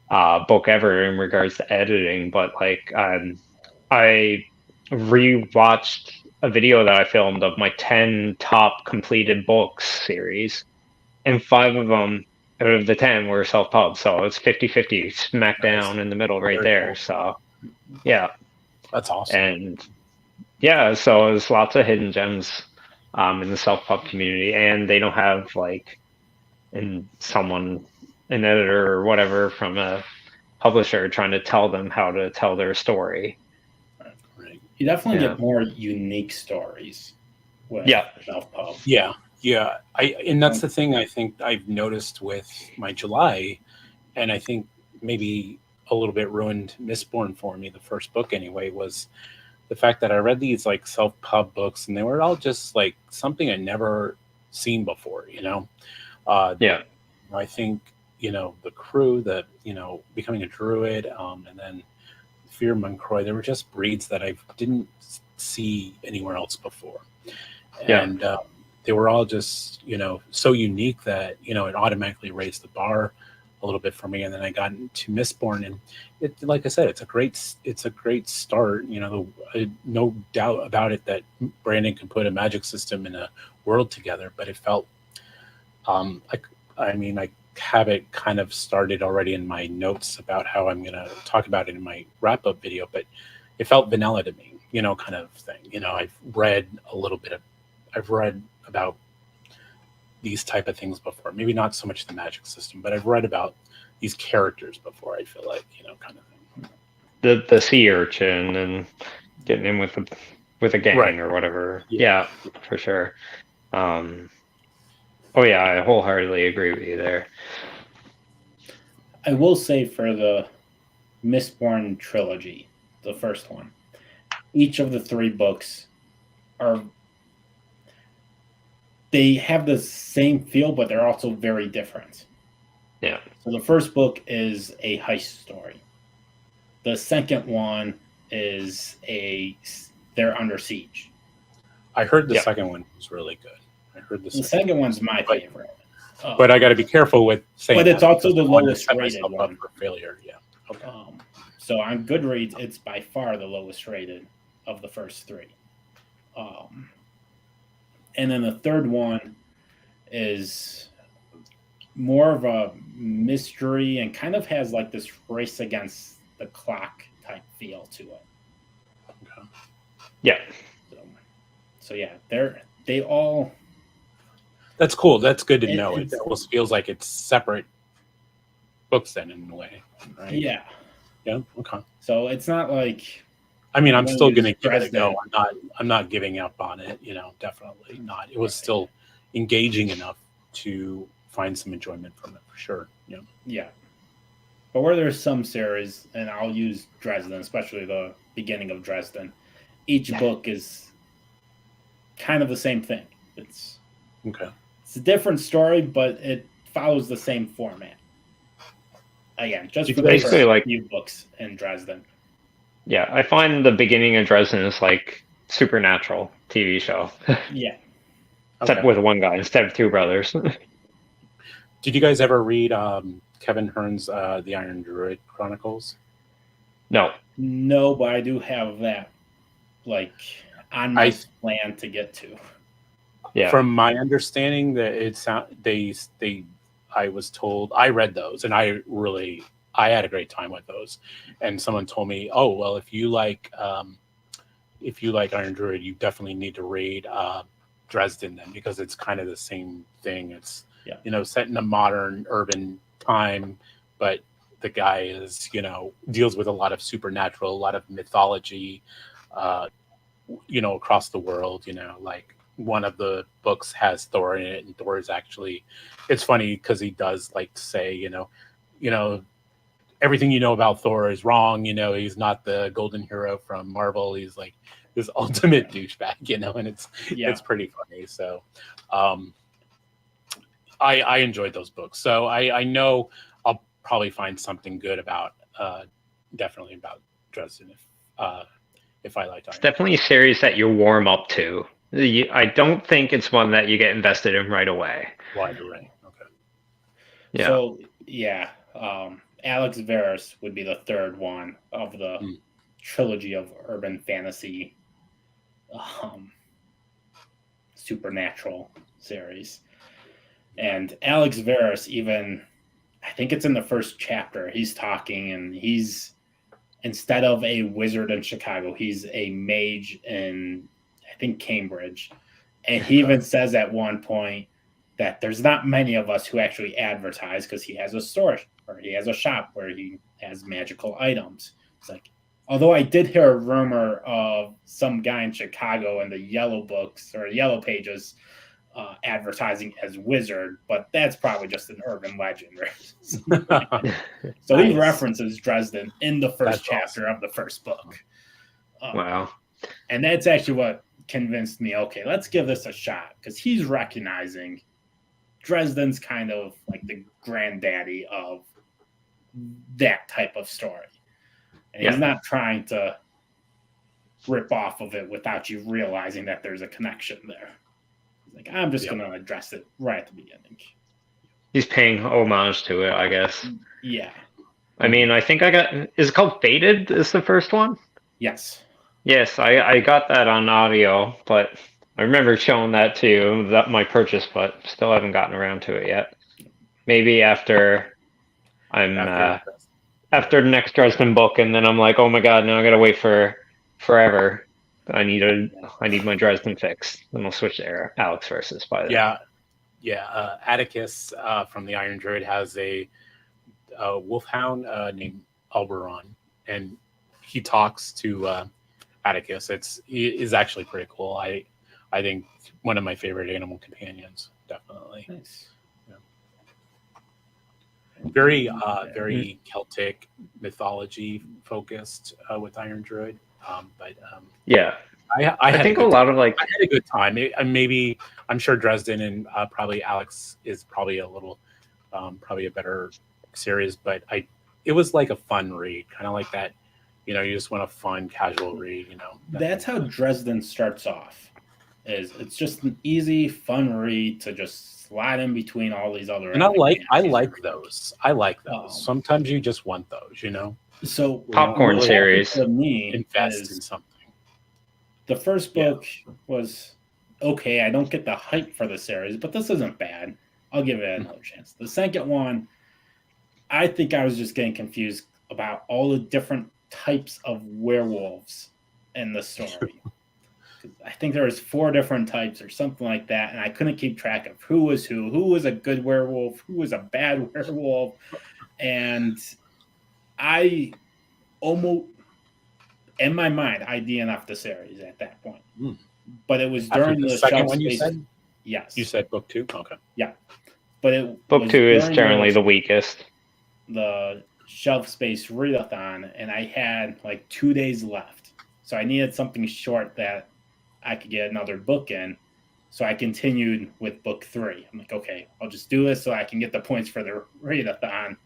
C: book ever in regards to editing, but like I rewatched a video that I filmed of my 10 top completed books series, and 5 of them out of the 10 were self-pub. So it's 50-50 smack down in the middle right
B: Very
C: there.
B: cool.
C: So yeah.
B: That's awesome.
C: And yeah, so there's lots of hidden gems in the self-pub community, and they don't have like an editor or whatever from a publisher trying to tell them how to tell their story.
B: Right.
A: You definitely get more unique stories with self-pub.
B: Yeah. And that's the thing I think I've noticed with my July, and I think maybe a little bit ruined Mistborn for me, the first book anyway, was the fact that I read these like self-pub books and they were all just like something I'd never seen before, I think, the crew, becoming a druid, and then Fear Moncroy, they were just breeds that I didn't see anywhere else before. And they were all just, so unique that, it automatically raised the bar a little bit for me. And then I got into Mistborn, and it, like I said, it's a great start. No doubt about it that Brandon can put a magic system in a world together, but it felt, I have it kind of started already in my notes about how I'm going to talk about it in my wrap up video, but it felt vanilla to me, kind of thing. I've read about these type of things before. Maybe not so much the magic system, but I've read about these characters before. I feel like, kind of
C: thing. The sea urchin and getting in with a gang or whatever. Yeah, for sure. I wholeheartedly agree with you there.
A: I will say for the Mistborn trilogy, the first one, each of the 3 books they have the same feel, but they're also very different.
C: Yeah.
A: So the first book is a heist story. The second one is they're under siege.
B: I heard the second one was really good. I heard the
A: second one's my favorite.
B: But I got to be careful with saying.
A: But it's also the lowest rated one
B: for failure. Yeah.
A: Okay. So on Goodreads, it's by far the lowest rated of the first 3. And then the third one is more of a mystery and kind of has like this race against the clock type feel to it.
B: Okay.
C: Yeah.
A: So yeah, they all.
B: That's cool. That's good to know. It almost feels like it's separate books then in a way, right?
A: Yeah.
B: Yeah. Okay.
A: So it's not like.
B: I mean, I'm still going to give it a go. I'm not giving up on it. Definitely not. It was still engaging enough to find some enjoyment from it for sure. Yeah.
A: Yeah. But where there's some series, and I'll use Dresden, especially the beginning of Dresden, each book is kind of the same thing. It's a different story, but it follows the same format. Again, just for
C: basically like
A: few books in Dresden.
C: Yeah, I find the beginning of Dresden is like Supernatural TV show.
A: Yeah.
C: Except with one guy instead of 2 brothers.
B: Did you guys ever read Kevin Hearn's The Iron Druid Chronicles?
C: No.
A: No, but I do have that like on my plan to get to.
C: Yeah.
B: From my understanding, that I was told, I read those, and I had a great time with those. And someone told me, oh well, if you like Iron Druid, you definitely need to read Dresden then, because it's kind of the same thing. It's set in a modern urban time, but the guy is deals with a lot of supernatural, a lot of mythology, across the world. Like one of the books has Thor in it, and Thor is actually, it's funny because he does like to say, everything you know about Thor is wrong. He's not the golden hero from Marvel. He's like this ultimate douchebag, and it's pretty funny. So I enjoyed those books. So I know I'll probably find something good about definitely about Dresden if I liked Iron.
C: It's definitely a series that you warm up to. I don't think it's one that you get invested in right away.
B: Right away. Okay.
C: Yeah.
A: So Alex Verus would be the third one of the trilogy of urban fantasy supernatural series. And Alex Verus, even, I think it's in the first chapter, he's talking, and he's, instead of a wizard in Chicago, he's a mage in, I think, Cambridge. And he even says at one point that there's not many of us who actually advertise, because he has a store or he has a shop where he has magical items. It's like, although I did hear a rumor of some guy in Chicago in the Yellow Books or Yellow Pages advertising as wizard, but that's probably just an urban legend. Right? So he references Dresden in the first chapter of the first book.
C: Wow.
A: And that's actually what convinced me, okay, let's give this a shot, because he's recognizing Dresden's kind of like the granddaddy of that type of story. And he's not trying to rip off of it without you realizing that there's a connection there. He's like, I'm just going to address it right at the beginning.
C: He's paying homage to it, I guess.
A: Yeah.
C: I mean, I think is it called Faded is the first one?
A: Yes.
C: Yes, I got that on audio, but I remember showing that to you, my purchase, but still haven't gotten around to it yet. Maybe after after the next Dresden book, and then I'm like, oh my god, now I gotta wait for forever. I need my Dresden fix. Then I'll switch to Alex Versus by then.
B: Yeah. Atticus from the Iron Druid has a wolfhound named Alberon, and he talks to Atticus. He is actually pretty cool. I think one of my favorite animal companions, definitely.
A: Nice.
B: Very Celtic mythology focused with Iron Druid. I
C: think a lot of I
B: had a good time. Maybe I'm sure Dresden and probably Alex is probably a little probably a better series, but it was like a fun read, kind of like that. You just want a fun, casual read.
A: That's how Dresden starts off. It's just an easy, fun read to just slide in between all these other.
B: And I like those. Sometimes you just want those.
A: So
C: popcorn series
A: to me
B: invest in something.
A: The first book was okay. I don't get the hype for the series, but this isn't bad. I'll give it another chance. The second one, I think I was just getting confused about all the different types of werewolves in the story. I think there was 4 different types or something like that, and I couldn't keep track of who was a good werewolf, who was a bad werewolf, and I almost, in my mind, I DNF'd the series at that point. But it was during the
B: second one you said?
A: Yes.
B: You said book 2? Okay.
A: Yeah. But
C: book 2 is generally the weakest.
A: The shelf space readathon, and I had like 2 days left. So I needed something short that I could get another book in. So I continued with book 3. I'm like, okay, I'll just do this so I can get the points for the readathon.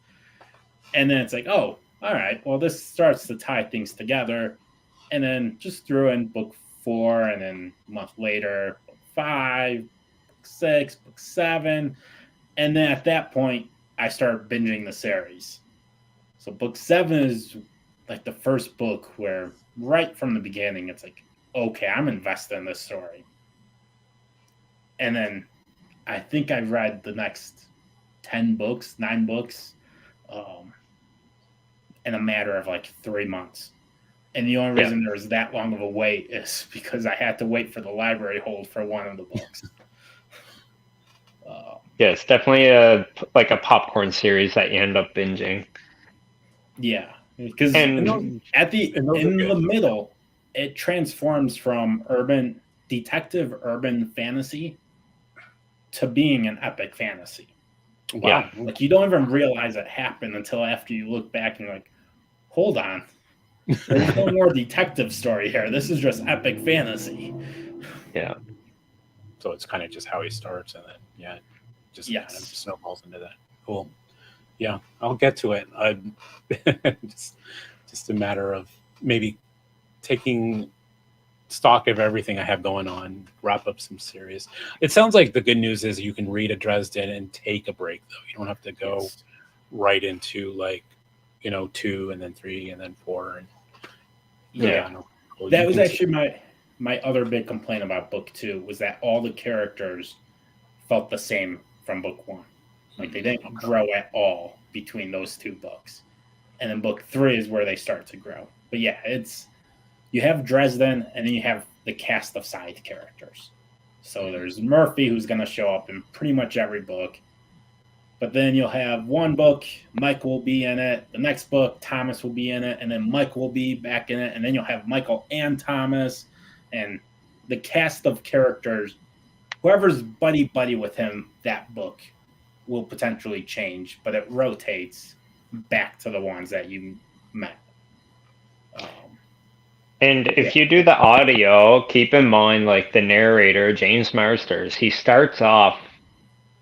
A: And then it's like, oh, all right, well, this starts to tie things together. And then just threw in book 4, and then a month later, book 5, book 6, book 7. And then at that point, I started binging the series. So book 7 is like the first book where right from the beginning it's like, okay, I'm invested in this story. And then I think I read the next 10 books, 9 books, in a matter of like 3 months. And the only reason there was that long of a wait is because I had to wait for the library hold for one of the books.
C: Yeah, it's definitely a popcorn series that you end up binging.
A: Yeah, because
C: And
A: in the middle, it transforms from urban detective urban fantasy to being an epic fantasy.
B: Wow.
C: Yeah.
A: Like you don't even realize it happened until after you look back and you're like, hold on, there's no more detective story here. This is just epic fantasy.
C: Yeah.
B: So it's kind of just how he starts, and then just kind of snowballs into that. Cool. Yeah, I'll get to it. Just a matter of maybe taking stock of everything I have going on, wrap up some series. It sounds like the good news is you can read a Dresden and take a break, though. You don't have to go right into like, 2 and then 3 and then 4. And
A: that was actually my other big complaint about book 2 was that all the characters felt the same from book 1. Like they didn't grow at all between those 2 books. And then book 3 is where they start to grow. But yeah, you have Dresden and then you have the cast of side characters. So there's Murphy, who's going to show up in pretty much every book. But then you'll have one book, Mike will be in it. The next book, Thomas will be in it. And then Mike will be back in it. And then you'll have Michael and Thomas. And the cast of characters, whoever's buddy with him that book will potentially change. But it rotates back to the ones that you met.
C: And if you do the audio, keep in mind, like the narrator, James Marsters, he starts off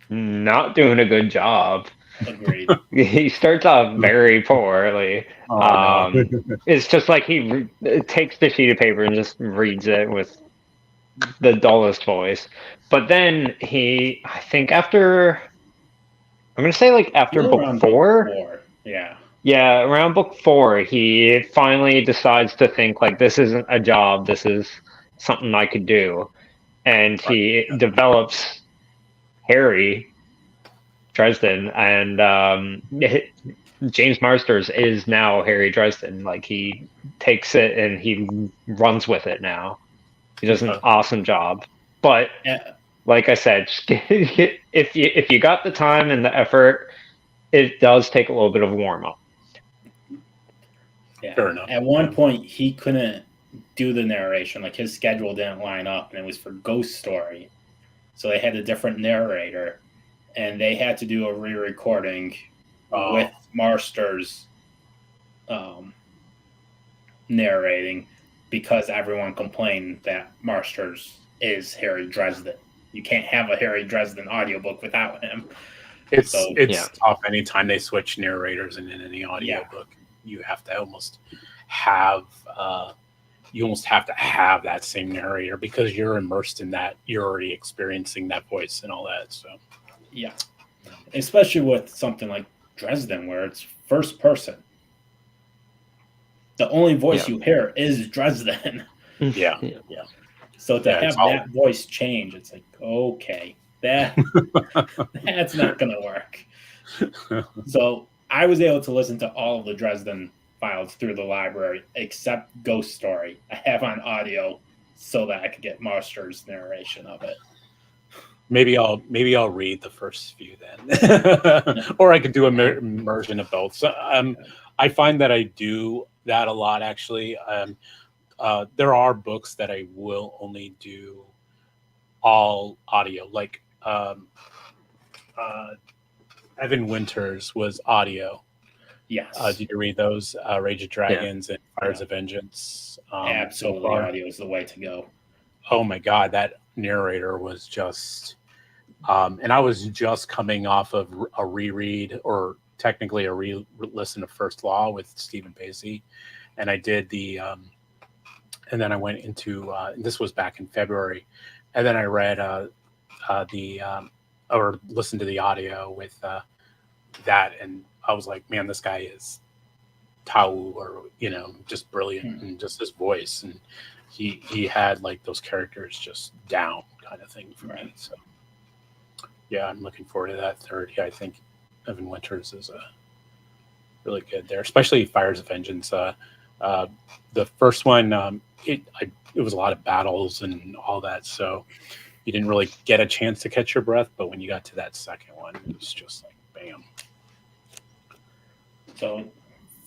C: not doing a good job.
A: Agreed.
C: He starts off very poorly. It's just like he takes the sheet of paper and just reads it with the dullest voice. But then I think I'm going to say like after book 4.
A: Yeah.
C: Yeah, around book 4, he finally decides to think like this isn't a job, this is something I could do. And he develops Harry Dresden, and James Marsters is now Harry Dresden. Like he takes it and he runs with it now. He does an awesome job. But like I said, if you got the time and the effort, it does take a little bit of a warm up.
A: Yeah. Fair enough. At one point, he couldn't do the narration. Like his schedule didn't line up, and it was for Ghost Story. So they had a different narrator, and they had to do a re-recording with Marsters narrating because everyone complained that Marsters is Harry Dresden. You can't have a Harry Dresden audiobook without him.
B: It's tough anytime they switch narrators in any audiobook. You have to almost have that same narrator because you're immersed in that. You're already experiencing that voice and all that. So
A: yeah, especially with something like Dresden where it's first person. The only voice you hear is Dresden.
B: Yeah.
A: So to have that voice change, it's like, okay, that's not going to work. So I was able to listen to all of the Dresden files through the library except Ghost Story. I have on audio so that I could get Marsters' narration of it.
B: Maybe I'll read the first few then, or I could do a immersion of both. So, I find that I do that a lot actually. There are books that I will only do all audio, like Evan Winters was audio.
A: Yes.
B: Did you read those? Rage of Dragons and Fires of Vengeance.
A: Absolutely, audio is the way to go.
B: Oh my God, that narrator was just, and I was just coming off of a reread, or technically a re-listen of First Law with Stephen Pacey, and I did the, and then I went into, this was back in February, and then I read or listened to the audio with that, and I was like, man, this guy is Tau, or just brilliant, and just his voice, and he had like those characters just down kind of thing for me. So yeah, I'm looking forward to that third. Yeah, I think Evan Winters is really good there, especially Fires of Vengeance. The first one, it was a lot of battles and all that, so you didn't really get a chance to catch your breath. But when you got to that second one, it was just like bam.
A: So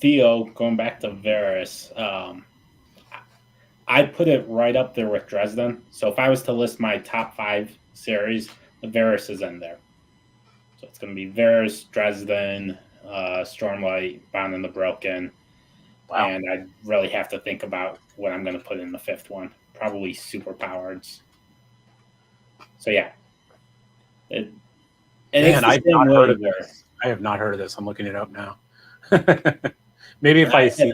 A: Theo, going back to Varys, I put it right up there with Dresden. So if I was to list my top 5 series, the Varys is in there. So it's going to be Varys, Dresden, Stormlight, Bond and the Broken. Wow. And I really have to think about what I'm going to put in the 5th one. Probably Superpowers. So yeah.
B: Man, I've not heard of this. I have not heard of this. I'm looking it up now. Maybe if I see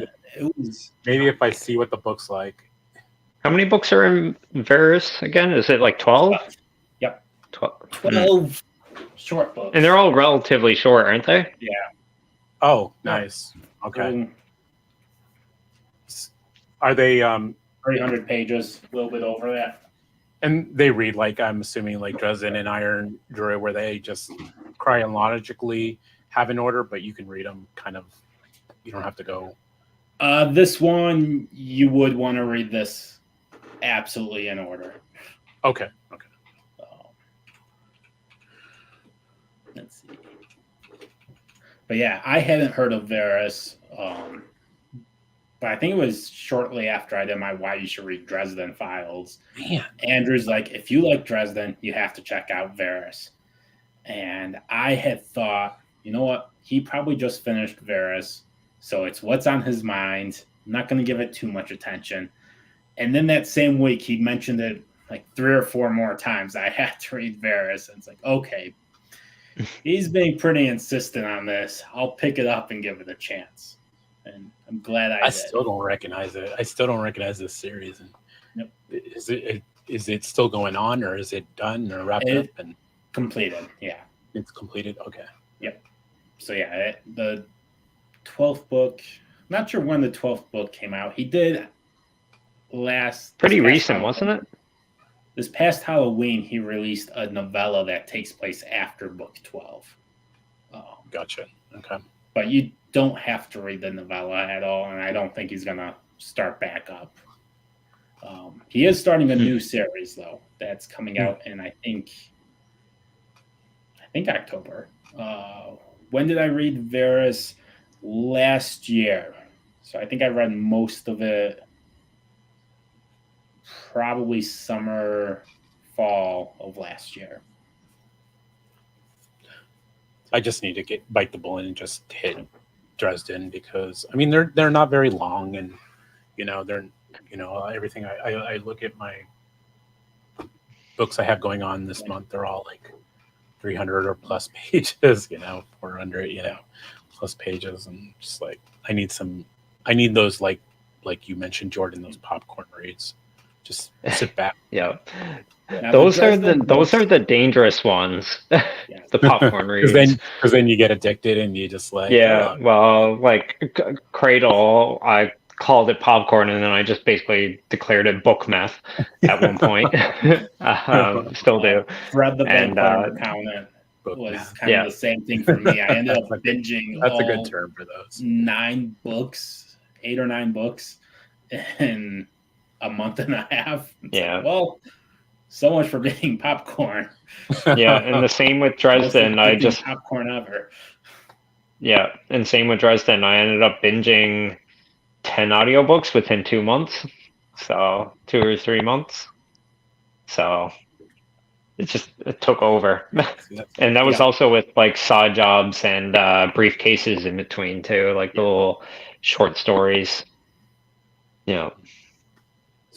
B: if I see what the book's like.
C: How many books are in Varys again? Is it like 12?
A: Yep.
C: 12
A: short books.
C: And they're all relatively short, aren't they?
A: Yeah.
B: Oh, nice. Okay. Are they
A: 300 pages, a little bit over that?
B: And they read like, I'm assuming, like Dresden and Iron Druid, where they just chronologically have an order, but you can read them kind of, you don't have to go.
A: This one, you would want to read this absolutely in order.
B: Okay.
A: Let's see. But yeah, I hadn't heard of Varys. But I think it was shortly after I did my Why You Should Read Dresden Files.
B: Man.
A: Andrew's like, if you like Dresden, you have to check out Varys. And I had thought, you know what? He probably just finished Varys, so it's what's on his mind. I'm not going to give it too much attention. And then that same week, he mentioned it like 3 or 4 more times. I had to read Varys. And it's like, okay, he's being pretty insistent on this. I'll pick it up and give it a chance. And I'm glad I did.
B: Still don't recognize it. I still don't recognize this series. And
A: yep.
B: Is it still going on, or is it done or wrapped up and
A: completed? Yeah,
B: it's completed. Okay.
A: Yep. So yeah, the 12th book. I'm not sure when the 12th book came out. He did
C: pretty recent, wasn't it?
A: This past Halloween, he released a novella that takes place after book 12.
B: Gotcha. Okay.
A: But you don't have to read the novella at all, and I don't think he's going to start back up. He is starting a new series, though, that's coming out in, I think October. When did I read Varys? Last year. So I think I read most of it probably summer, fall of last year.
B: I just need to bite the bullet and just hit Dresden, because I mean they're not very long, and they're everything I look at my books I have going on this month, they're all like 300 or plus pages, 400 plus pages, and just like I need those like you mentioned, Jordan, those popcorn reads. Just sit back.
C: Yeah. Now, those are the dangerous ones. The popcorn reads.
B: Because then you get addicted and you just like
C: well, like Cradle, I called it popcorn, and then I just basically declared it book meth at one point. Still do.
A: Read the Banter counter was kind of the same thing for me. I ended up binging.
B: That's a good term for those.
A: 9 books, 8 or 9 books, in a month and a half. It's like, well, so much for being popcorn.
C: Yeah, and the same with Dresden. I just
A: popcorn ever.
C: Yeah, and same with Dresden. I ended up binging 10 audiobooks within 2 months. So 2 or 3 months. So it took over. And that was also with like side jobs and briefcases in between too, like the little short stories.
A: So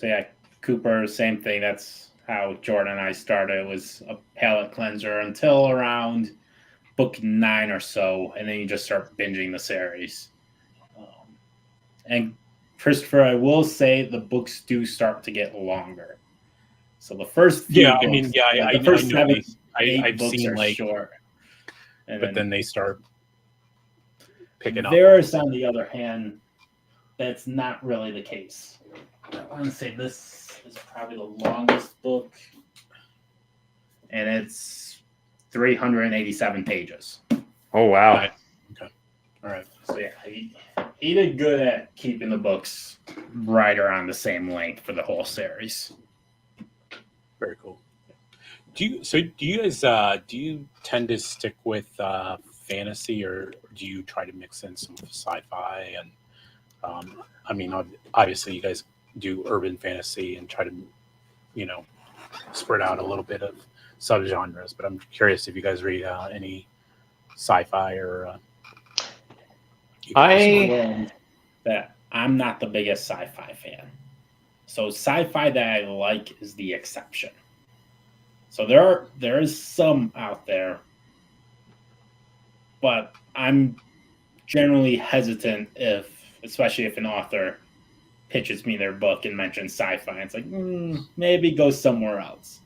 A: yeah, Cooper, same thing. That's how Jordan and I started. It was a palate cleanser until around book 9 or so, and then you just start binging the series. And Christopher, I will say the books do start to get longer. So the first few books,
B: I've
A: books
B: seen
A: are
B: like
A: short,
B: but then they start picking up.
A: Varys, on the other hand, that's not really the case. I want to say this is probably the longest book, and it's 387 pages.
C: Oh wow!
B: Okay, all right.
A: So yeah, he did good at keeping the books right around the same length for the whole series.
B: Very cool. Do you guys do you tend to stick with fantasy, or do you try to mix in some sci-fi? And I mean, obviously, you guys do urban fantasy and try to, spread out a little bit of subgenres. But I'm curious if you guys read any sci-fi or.
A: That I'm not the biggest sci-fi fan. So sci-fi that I like is the exception. So there is some out there, but I'm generally hesitant especially if an author pitches me their book and mentions sci-fi. It's like maybe go somewhere else.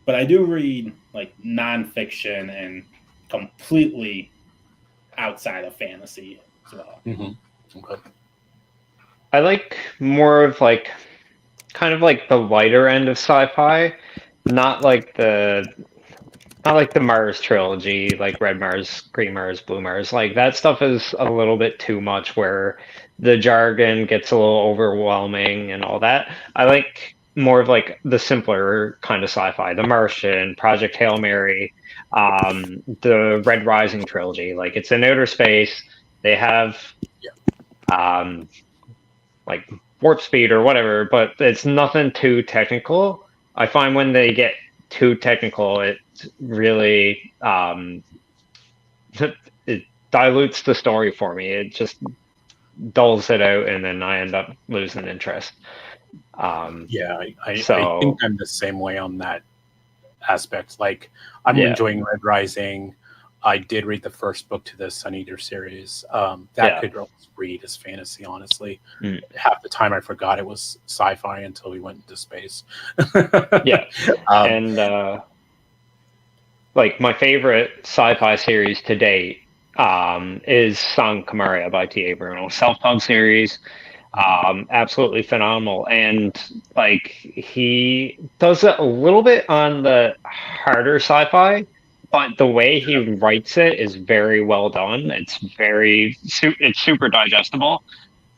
A: But I do read like nonfiction and completely outside of fantasy as well.
B: Mm-hmm. Okay.
C: I like more of like kind of like the lighter end of sci-fi, not like the Mars trilogy, like Red Mars, Green Mars, Blue Mars. Like that stuff is a little bit too much where the jargon gets a little overwhelming and all that. I like more of like the simpler kind of sci-fi, The Martian, Project Hail Mary, the Red Rising trilogy. Like it's in outer space. They have like warp speed or whatever, but it's nothing too technical. I find when they get too technical, it really it dilutes the story for me. It just dulls it out, and then I end up losing interest.
B: I think I'm the same way on that aspect. Like I'm enjoying Red Rising. I did read the first book to the Sun Eater series. Could almost read as fantasy, honestly. Half the time I forgot it was sci-fi until we went into space.
C: And like my favorite sci-fi series to date is Song Kamaria by T.A. Bruno. Self-pub series. Absolutely phenomenal. And like he does it a little bit on the harder sci-fi, but the way he writes it is very well done. It's it's super digestible,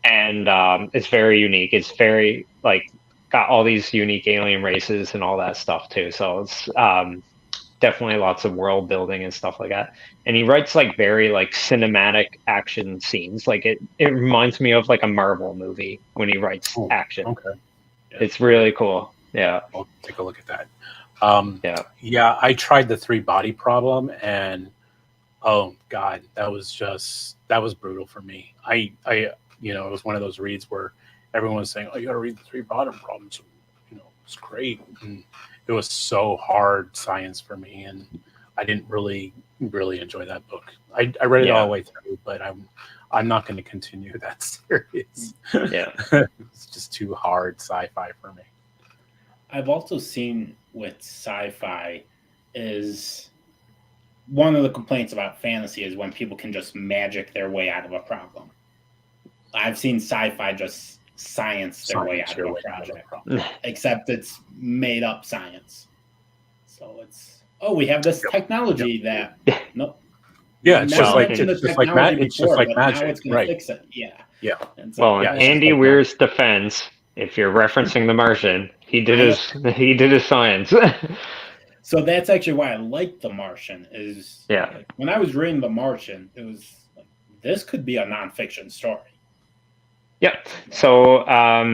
C: and it's very unique. It's very like got all these unique alien races and all that stuff too. So it's definitely lots of world building and stuff like that. And he writes like very like cinematic action scenes. Like it reminds me of like a Marvel movie when he writes action.
B: Okay. Yeah.
C: It's really cool. Yeah.
B: I'll take a look at that. I tried the 3-body problem, and oh god, that was brutal for me. I it was one of those reads where everyone was saying, "Oh, you got to read the 3-body problem." So, it's great, and it was so hard science for me, and I didn't really enjoy that book. I read it all the way through, but I'm not going to continue that series. It's just too hard sci-fi for me.
A: I've also seen with sci-fi is one of the complaints about fantasy is when people can just magic their way out of a problem. I've seen sci-fi just science their way out of a project, except it's made up science. So it's we have this technology that nope.
B: Yeah, it's just like magic,
A: it's right? Fix it.
B: Yeah.
C: So, Andy Weir's defense, if you're referencing The Martian, he did his science.
A: So that's actually why I like The Martian. Like, when I was reading The Martian, it was like this could be a nonfiction story.
C: Yep. So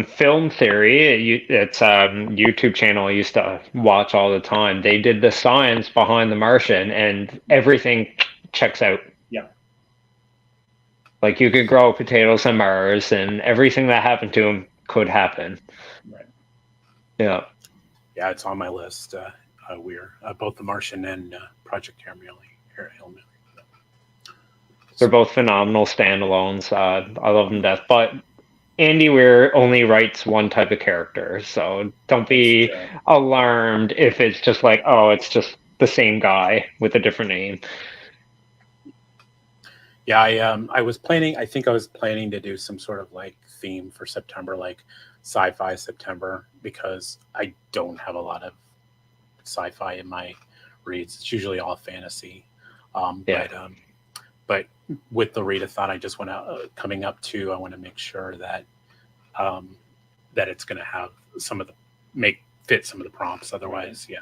C: Film Theory, it's a YouTube channel I used to watch all the time. They did the science behind The Martian, and everything checks out.
A: Yeah.
C: Like you could grow potatoes on Mars, and everything that happened to him could happen.
A: Right.
C: Yeah.
B: Yeah, it's on my list. We're both The Martian and Project Hail Mary.
C: They're both phenomenal standalones. I love them to death. But Andy Weir only writes one type of character, so don't be alarmed if it's just like, it's just the same guy with a different name.
B: Yeah, I was planning. I think I was planning to do some sort of like theme for September, like sci-fi September, because I don't have a lot of sci-fi in my reads. It's usually all fantasy. Um,
C: Yeah.
B: but um, but with the readathon, I just want to coming up to. I want to make sure that um, that it's going to have some of the make fit some of the prompts. Otherwise, yeah,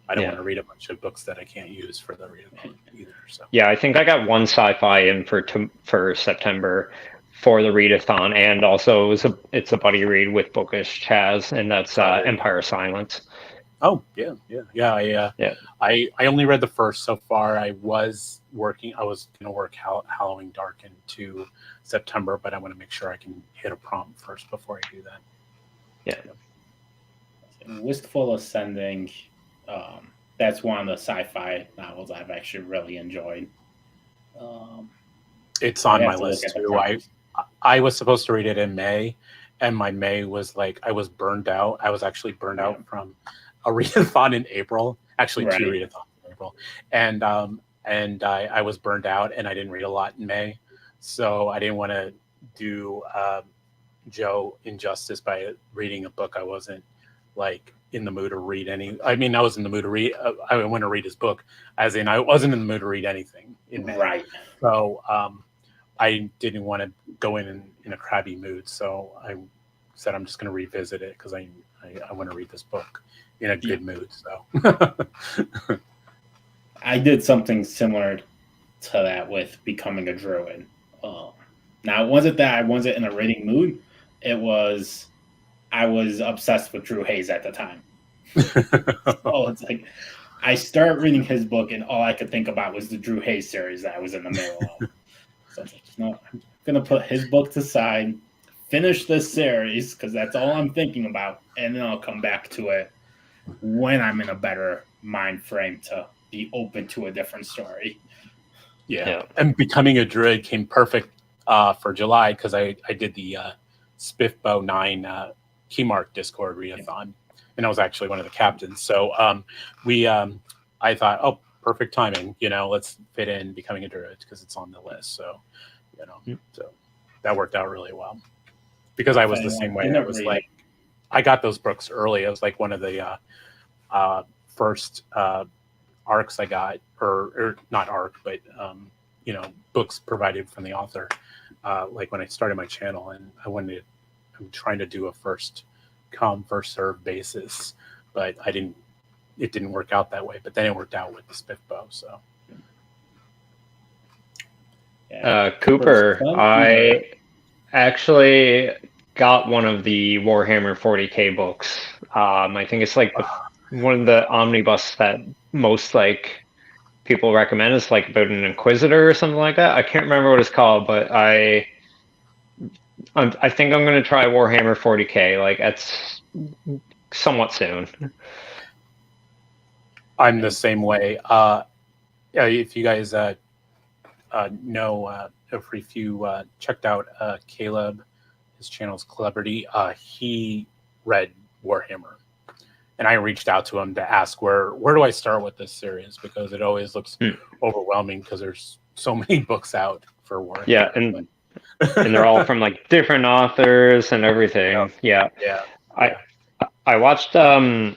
B: I don't want
C: Yeah.
B: to read a bunch of books that I can't use for the readathon either. So
C: Yeah, I think I got one sci-fi in for September for the readathon, and also it's a buddy read with Bookish Chaz, and that's
B: oh,
C: Empire Silence.
B: oh yeah.
C: Yeah.
B: I only read the first so far. I was working. I was going to work Halloween Dark into September, but I want to make sure I can hit a prompt first before I do that.
C: Yeah.
A: Wistful Ascending. That's one of the sci-fi novels I've actually really enjoyed.
B: It's
A: I
B: on
A: have
B: my
A: to look
B: list
A: at the
B: too.
A: prompts.
B: I was supposed to read it in May, and my May was like I was burned out. I was actually burned out from a readathon in April, actually two
A: Right.
B: readathons in April, and I was burned out, and I didn't read a lot in May, so I didn't want to do Joe injustice by reading a book I wasn't like in the mood to read any. I mean, I was in the mood to read. I want to read his book, as in I wasn't in the mood to read anything in May.
A: Right.
B: So I didn't want to go in a crabby mood. So I said I'm just going to revisit it because I want to read this book in a good mood. So
A: I did something similar to that with Becoming a Druid. Now, it wasn't that I wasn't in a reading mood. It was I was obsessed with Drew Hayes at the time. So it's like I started reading his book, and all I could think about was the Drew Hayes series that I was in the middle of. So I was like, no, I'm gonna put his book to side, finish this series because that's all I'm thinking about, and then I'll come back to it when I'm in a better mind frame to be open to a different story.
B: Yeah. And Becoming a Druid came perfect for July because I did the Spiffbo 9 Keymark Discord readathon, and I was actually one of the captains. So I thought, oh, perfect timing. Let's fit in Becoming a Druid because it's on the list. So, so that worked out really well because I was the same way. I was like, I got those books early. I was like one of the first arcs I got, or not arc, but books provided from the author. Like when I started my channel, and I'm trying to do a first come first serve basis, but it didn't work out that way. But then it worked out with the Spiffbo. So
C: Cooper, I actually got one of the Warhammer 40K books. I think it's like one of the omnibus that most like people recommend. It's like about an Inquisitor or something like that. I can't remember what it's called, but I think I'm going to try Warhammer 40K. Like it's somewhat soon.
B: I'm the same way. If you guys know, if you checked out Caleb, his channel's Celebrity, he read Warhammer, and I reached out to him to ask where do I start with this series, because it always looks overwhelming because there's so many books out for Warhammer.
C: Yeah, and they're all from like different authors and everything. Yeah. I watched 4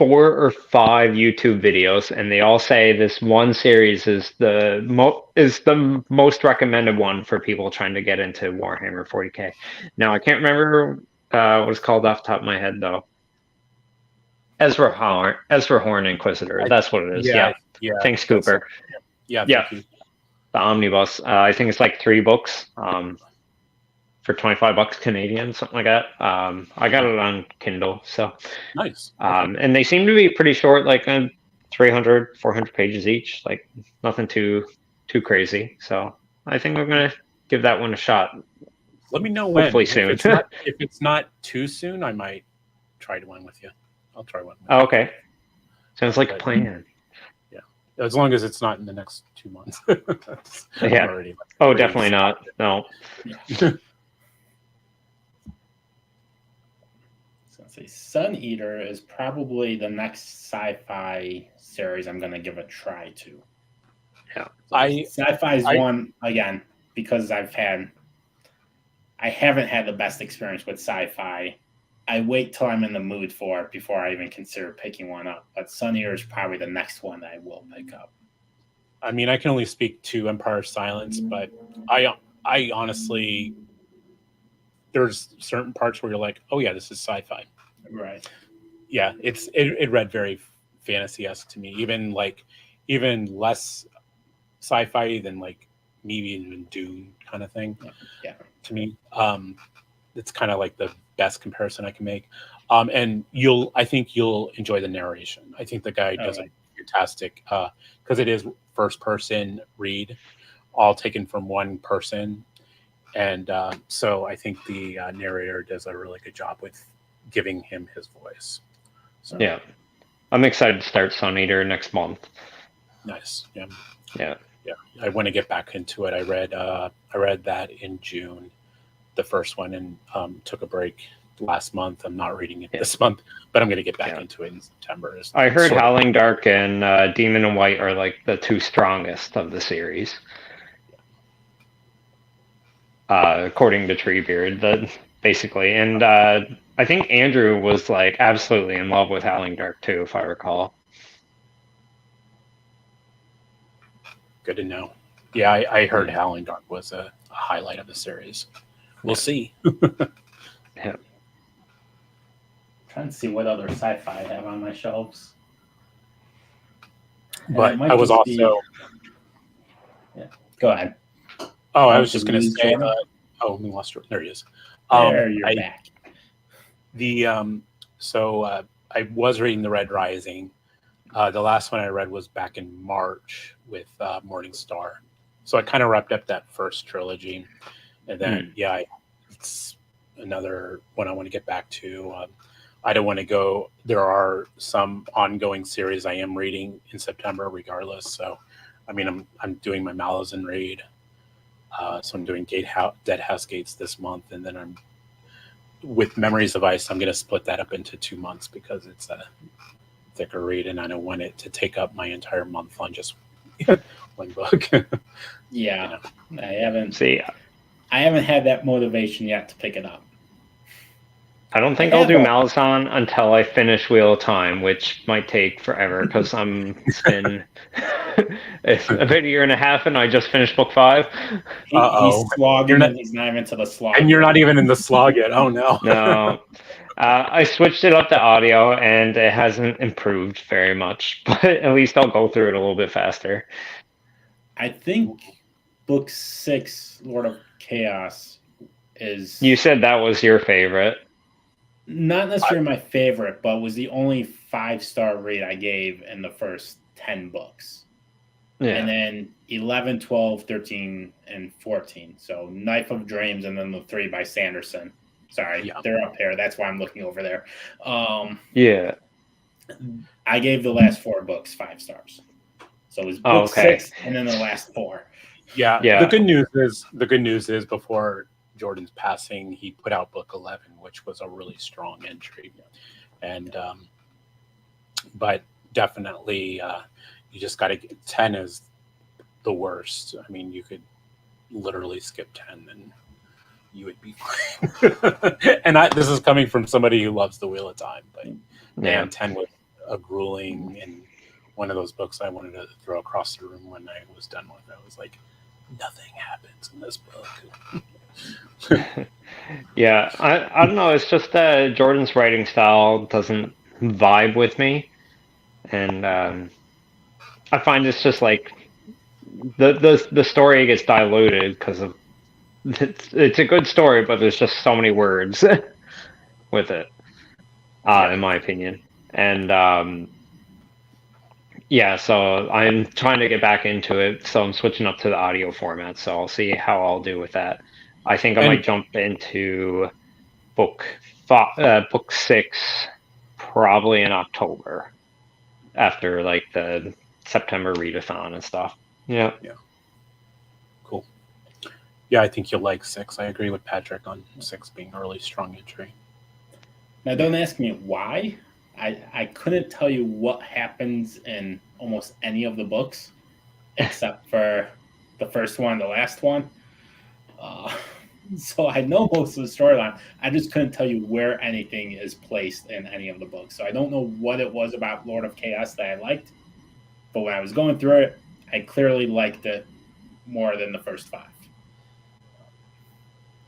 C: or 5 YouTube videos, and they all say this one series is the most recommended one for people trying to get into Warhammer 40K. Now I can't remember what it's called off the top of my head though. Ezra Horn Inquisitor. That's what it is. Yeah. Thanks, Cooper.
B: Yeah. Thank you.
C: The omnibus. I think it's like 3 books. For $25 Canadian, something like that. I got it on Kindle, so
B: nice.
C: And they seem to be pretty short, like 300, 400 pages each, like nothing too crazy. So I think I'm gonna give that one a shot.
B: Let me know when.
C: Hopefully soon.
B: If it's not too soon, I might try one with you. I'll try one.
C: Oh, okay. Sounds like a plan.
B: Yeah, as long as it's not in the next 2 months.
C: Yeah. Oh, definitely not. No.
A: Yeah. Sun Eater is probably the next sci-fi series I'm going to give a try to.
C: Yeah.
A: So sci-fi is one, again, because I haven't had the best experience with sci-fi. I wait till I'm in the mood for it before I even consider picking one up. But Sunnier is probably the next one that I will pick up.
B: I mean, I can only speak to Empire of Silence, but I honestly, there's certain parts where you're like, oh yeah, this is sci-fi.
A: Right.
B: Yeah, it read very fantasy-esque to me, even less sci-fi than like maybe even Dune kind of thing.
A: Yeah.
B: To me, it's kind of like the best comparison I can make. And I think you'll enjoy the narration. I think the guy does a fantastic, because it is first person read, all taken from one person. And so I think the narrator does a really good job with giving him his voice. So,
C: yeah. I'm excited to start Sun Eater next month.
B: Nice. Yeah.
C: Yeah.
B: Yeah. I want to get back into it. I read that in June, the first one, and took a break last month. I'm not reading it this month, but I'm going to get back into it in September.
C: I heard Howling Dark and Demon in White are like the two strongest of the series. According to Treebeard, basically. And I think Andrew was like absolutely in love with Howling Dark too, if I recall.
B: Good to know. Yeah, I heard Howling Dark was a highlight of the series. We'll see.
C: Yeah.
A: Trying to see what other sci-fi I have on my shelves.
B: But I was also...
A: Yeah. Go ahead.
B: Oh, I was just going to say... we lost Jordan. There he is.
A: There, you're back.
B: So I was reading The Red Rising. The last one I read was back in March with Morning Star. So I kind of wrapped up that first trilogy. And then, it's another one I want to get back to. I don't want to go. There are some ongoing series I am reading in September regardless. So, I mean, I'm doing my Malazan raid. So I'm doing Dead House Gates this month. And then I'm with Memories of Ice. I'm going to split that up into 2 months because it's a thicker read and I don't want it to take up my entire month on just one book.
A: Yeah. I haven't had that motivation yet to pick it up.
C: I don't think I'll do Malazan until I finish Wheel of Time, which might take forever because it's been a year and a half and I just finished book 5.
A: He's slogging and he's not even to the slog.
B: And you're not even in the slog yet. Oh, no.
C: No. I switched it up to audio and it hasn't improved very much, but at least I'll go through it a little bit faster.
A: I think book 6, Lord of Chaos, is...
C: You said that was your favorite.
A: Not necessarily my favorite, but was the only 5-star read I gave in the first 10 books. Yeah. And then 11, 12, 13, and 14. So Knife of Dreams and then the 3 by Sanderson. Sorry, they're up here. That's why I'm looking over there.
C: Yeah.
A: I gave the last 4 books 5 stars. So it was book 6 and then the last 4.
B: Yeah. The good news is before Jordan's passing, he put out book 11, which was a really strong entry. And but definitely you just got to get 10 is the worst. I mean, you could literally skip 10 and you would be fine. And this is coming from somebody who loves the Wheel of Time, but man, 10 was a grueling and one of those books I wanted to throw across the room when I was done with it. I was like, nothing happens in this book.
C: Yeah, I don't know. It's just Jordan's writing style doesn't vibe with me, and I find it's just like the story gets diluted because of it's a good story, but there's just so many words with it, in my opinion. And so I'm trying to get back into it. So I'm switching up to the audio format. So I'll see how I'll do with that. I think I might jump into book 6 probably in October after like the September readathon and stuff. Yeah.
B: Cool. Yeah, I think you'll like 6. I agree with Patrick on 6 being a really strong entry.
A: Now, don't ask me why. I couldn't tell you what happens in almost any of the books except for the first one, the last one. So I know most of the storyline. I just couldn't tell you where anything is placed in any of the books. So I don't know what it was about Lord of Chaos that I liked. But when I was going through it, I clearly liked it more than the first 5.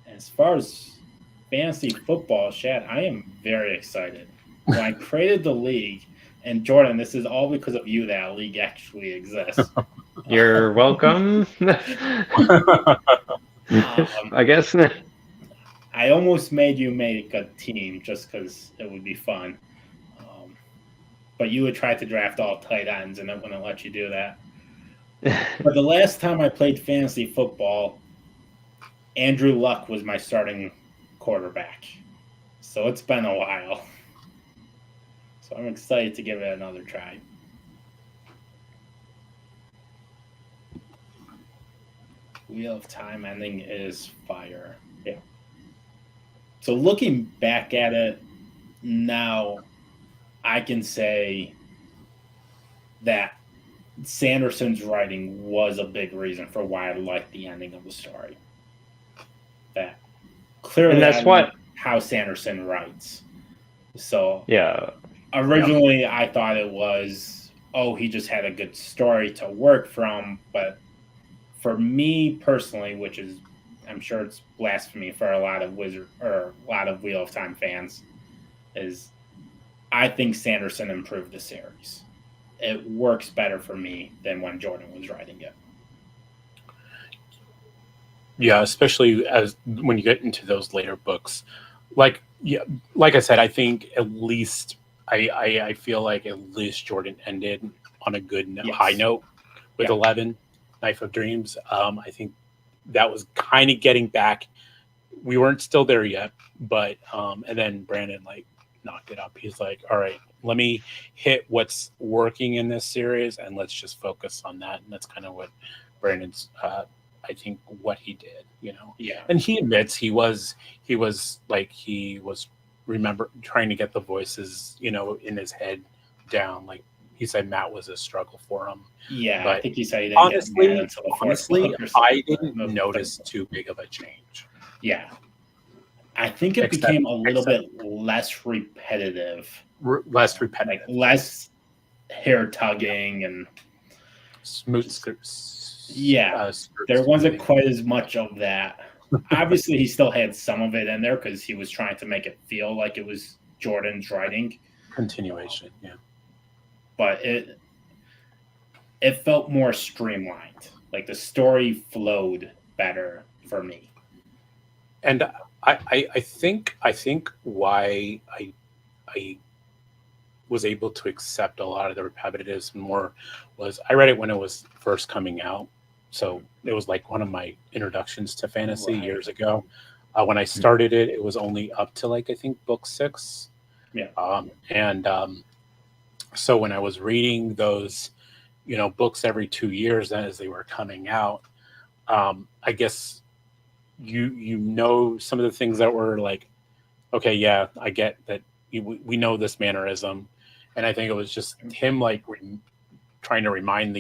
A: As far as fantasy football, Shad, I am very excited. When I created the league, and Jordan, this is all because of you that league actually exists.
C: You're welcome. I guess.
A: I almost made you make a team just because it would be fun. But you would try to draft all tight ends, and it wouldn't let you do that. But the last time I played fantasy football, Andrew Luck was my starting quarterback. So it's been a while. So I'm excited to give it another try. Wheel of Time ending is fire. Yeah. So looking back at it now, I can say that Sanderson's writing was a big reason for why I liked the ending of the story. That clearly
C: And that's what
A: how Sanderson writes. So
C: yeah.
A: Originally I thought it was, he just had a good story to work from, but for me personally, which is, I'm sure it's blasphemy for a lot of Wheel of Time fans, is I think Sanderson improved the series. It works better for me than when Jordan was writing it.
B: Yeah, especially as when you get into those later books. Like I said, I think at least I feel like at least Jordan ended on a good high note with 11, Knife of Dreams. I think that was kind of getting back. We weren't still there yet, but and then Brandon knocked it up. He's like, all right, let me hit what's working in this series and let's just focus on that. And that's kind of what Brandon's I think what he did,
A: Yeah.
B: And he admits he was trying to get the voices, in his head down. Like he said, Matt was a struggle for him.
A: Yeah,
B: but
A: I think he said he didn't get Matt until the fourth book or something.
B: I didn't notice too big of a change.
A: Yeah. I think it became a little bit less repetitive. Like less hair tugging and
B: smooth.
A: There wasn't quite as much of that. Obviously, he still had some of it in there because he was trying to make it feel like it was Jordan's writing.
B: Continuation, yeah.
A: But it felt more streamlined. Like the story flowed better for me.
B: And I think why I was able to accept a lot of the repetitives more was I read it when it was first coming out. So it was like one of my introductions to fantasy years ago. When I started it, it was only up to I think book 6.
A: Yeah.
B: So when I was reading those, books every 2 years as they were coming out, I guess some of the things that were like, okay, yeah, I get that we know this mannerism. And I think it was just him trying to remind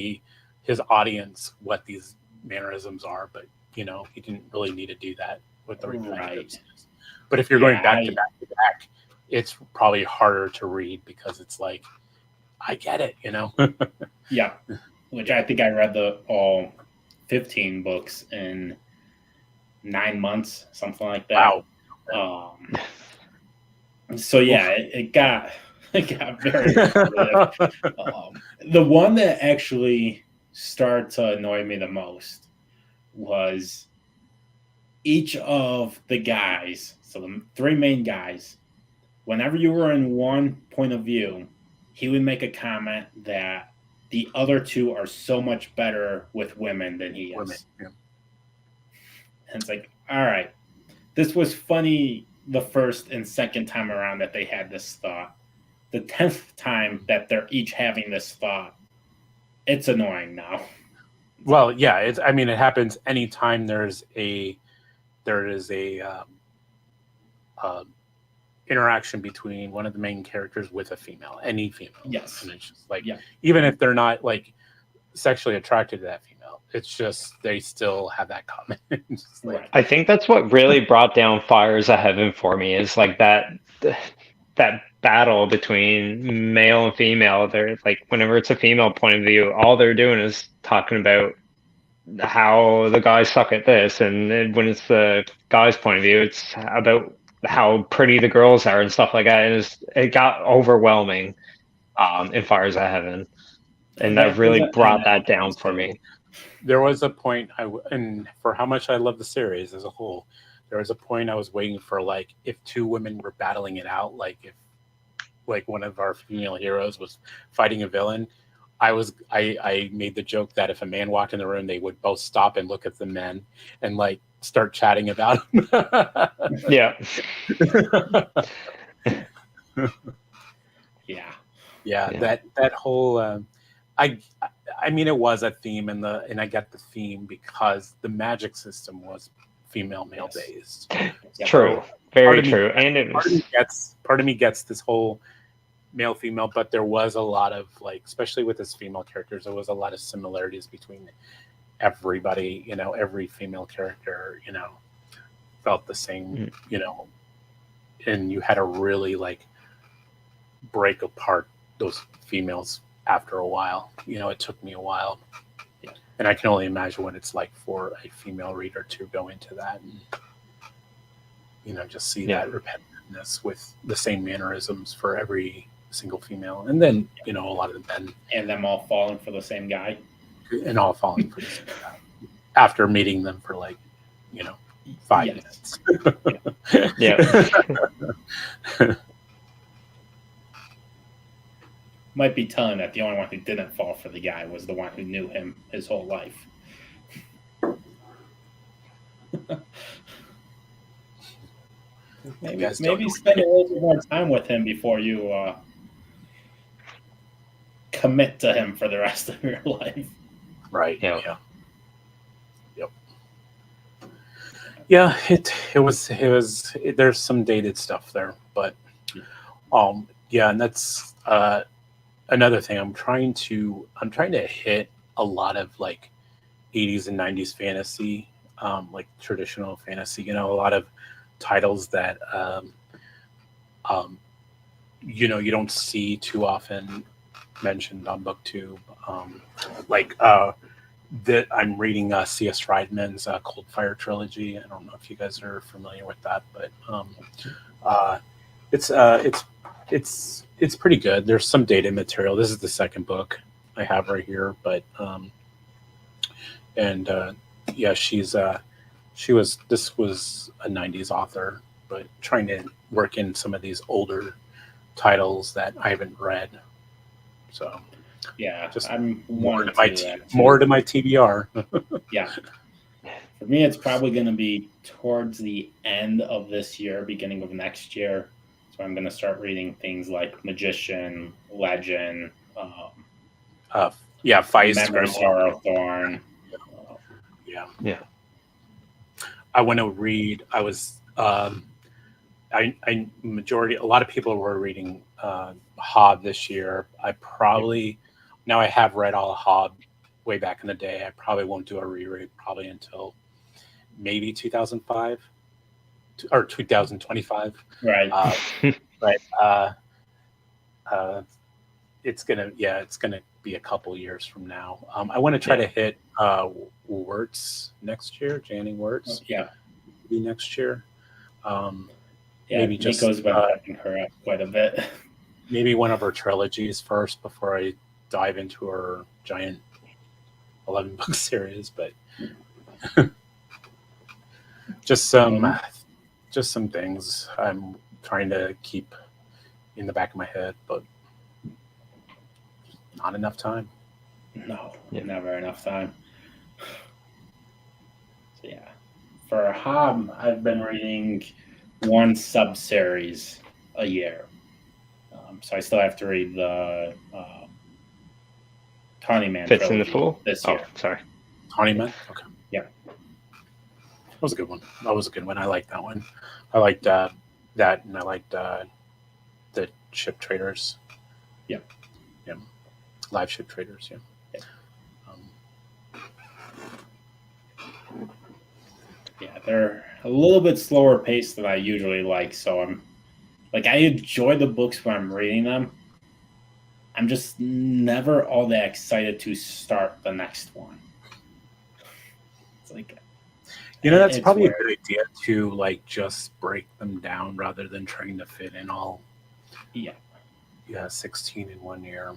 B: his audience what these mannerisms are, but he didn't really need to do that with the repetitives. But if you're going back to back, it's probably harder to read because it's like, I get it,
A: Yeah, which I think I read all 15 books in 9 months, something like that.
B: Wow.
A: So yeah, it got very repetitive. The one that actually started to annoy me the most was each of the guys, so the 3 main guys, whenever you were in one point of view, he would make a comment that the other 2 are so much better with women than he is.
B: Yeah.
A: And it's like, all right, this was funny the first and second time around that they had this thought. The 10th time that they're each having this thought, it's annoying now.
B: Well, yeah, it happens anytime there is a interaction between one of the main characters with a female, any female.
A: Yes.
B: And it's just even if they're not sexually attracted to that female. It's just they still have that comment. Just like,
A: Right.
C: I think that's what really brought down Fires of Heaven for me is like that battle between male and female. They're like whenever it's a female point of view, all they're doing is talking about how the guys suck at this, and then when it's the guy's point of view, it's about how pretty the girls are and stuff like that. And it got overwhelming in Fires of Heaven, and that really brought that down for me.
B: there was a point and for how much I love the series as a whole, there was a point I was waiting for, like, if two women were battling it out, like if like one of our female heroes was fighting a villain. I made the joke that if a man walked in the room, they would both stop and look at the men and like start chatting about him.
C: Yeah.
A: Yeah.
B: That whole I mean, it was a theme, and I got the theme because the magic system was female male based.
C: True, very true. And it was
B: part of me gets this whole male female, but there was a lot of, like, especially with his female characters, there was a lot of similarities between everybody. You know, every female character, you know, felt the same. You know, and you had to really like break apart those females after a while. You know, it took me a while. And I can only imagine what it's like for a female reader to go into that and, you know, just see that repetitiveness with the same mannerisms for every single female. And then, you know, a lot of the men.
A: And them all falling for the same guy.
B: And all falling for the same guy. After meeting them for, like, you know, 5 minutes.
A: Might be telling that the only one who didn't fall for the guy was the one who knew him his whole life. maybe spend a little bit more time with him before you commit to him for the rest of your life.
B: Right. Yeah. Yep. Yeah. It was. There's some dated stuff there, but yeah, and that's another thing. I'm trying to hit a lot of like 80s and 90s fantasy, like traditional fantasy. You know, a lot of titles that you know, you don't see too often mentioned on BookTube. Like that I'm reading C.S. Riedman's Cold Fire trilogy. I don't know if you guys are familiar with that, but it's pretty good. There's some dated material. This is the second book I have right here, but yeah, this was a 90s author, but trying to work in some of these older titles that I haven't read. So
A: yeah,
B: just
A: I'm
B: more to my TBR.
A: Yeah. For me, it's probably going to be towards the end of this year, beginning of next year. So I'm going to start reading things like Magician, Legend,
B: Feist,
A: Memory Sorrowthorn.
B: Yeah. I want to read. I was a lot of people were reading Hobb this year. Now I have read all of Hobb way back in the day. I probably won't do a reread probably until maybe 2005 or 2025.
A: Right.
B: But it's gonna be a couple years from now. I want to try to hit Wirtz next year, Janning Wirtz. Maybe next year. Maybe just
A: Nico's been hyping her up quite a bit.
B: Maybe one of her trilogies first before I dive into her giant 11-book series, but just some things I'm trying to keep in the back of my head, but not enough time.
A: No, never enough time. So yeah, for Hobb, I've been reading one sub-series a year. So I still have to read the Tawny Man
C: Fits in the Fool
A: this year.
C: Oh, sorry.
B: Tawny Man? Okay.
A: Yeah.
B: That was a good one. I liked that one. I liked that, and I liked the Ship Traders.
A: Yeah.
B: Live Ship Traders, yeah.
A: they're a little bit slower paced than I usually like. So I enjoy the books when I'm reading them. I'm just never all that excited to start the next one. It's like,
B: that's
A: it's
B: probably
A: weird.
B: a good idea to like just break them down rather than trying to fit in all.
A: Yeah.
B: 16 in 1 year.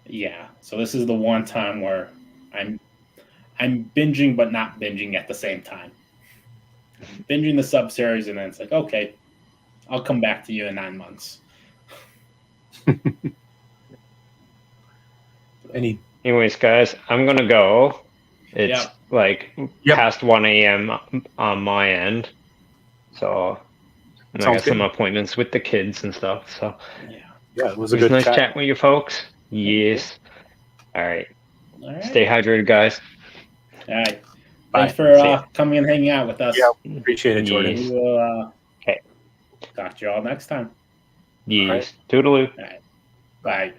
A: Yeah. So this is the one time where I'm binging but not binging at the same time. I'm binging the sub series and then it's like, okay, I'll come back to you in 9 months.
C: Anyways, guys, I'm gonna go. It's past 1 a.m. on my end, so and I got some appointments with the kids and stuff. So
B: it was
C: a nice chat with you folks. Yes. All right. Stay hydrated, guys.
A: All right.
B: Bye.
A: Thanks for coming and hanging out with us.
B: Yeah, appreciate it, Jordan.
A: We will talk to you all next time.
C: Yes. Toodaloo.
A: All right. Bye.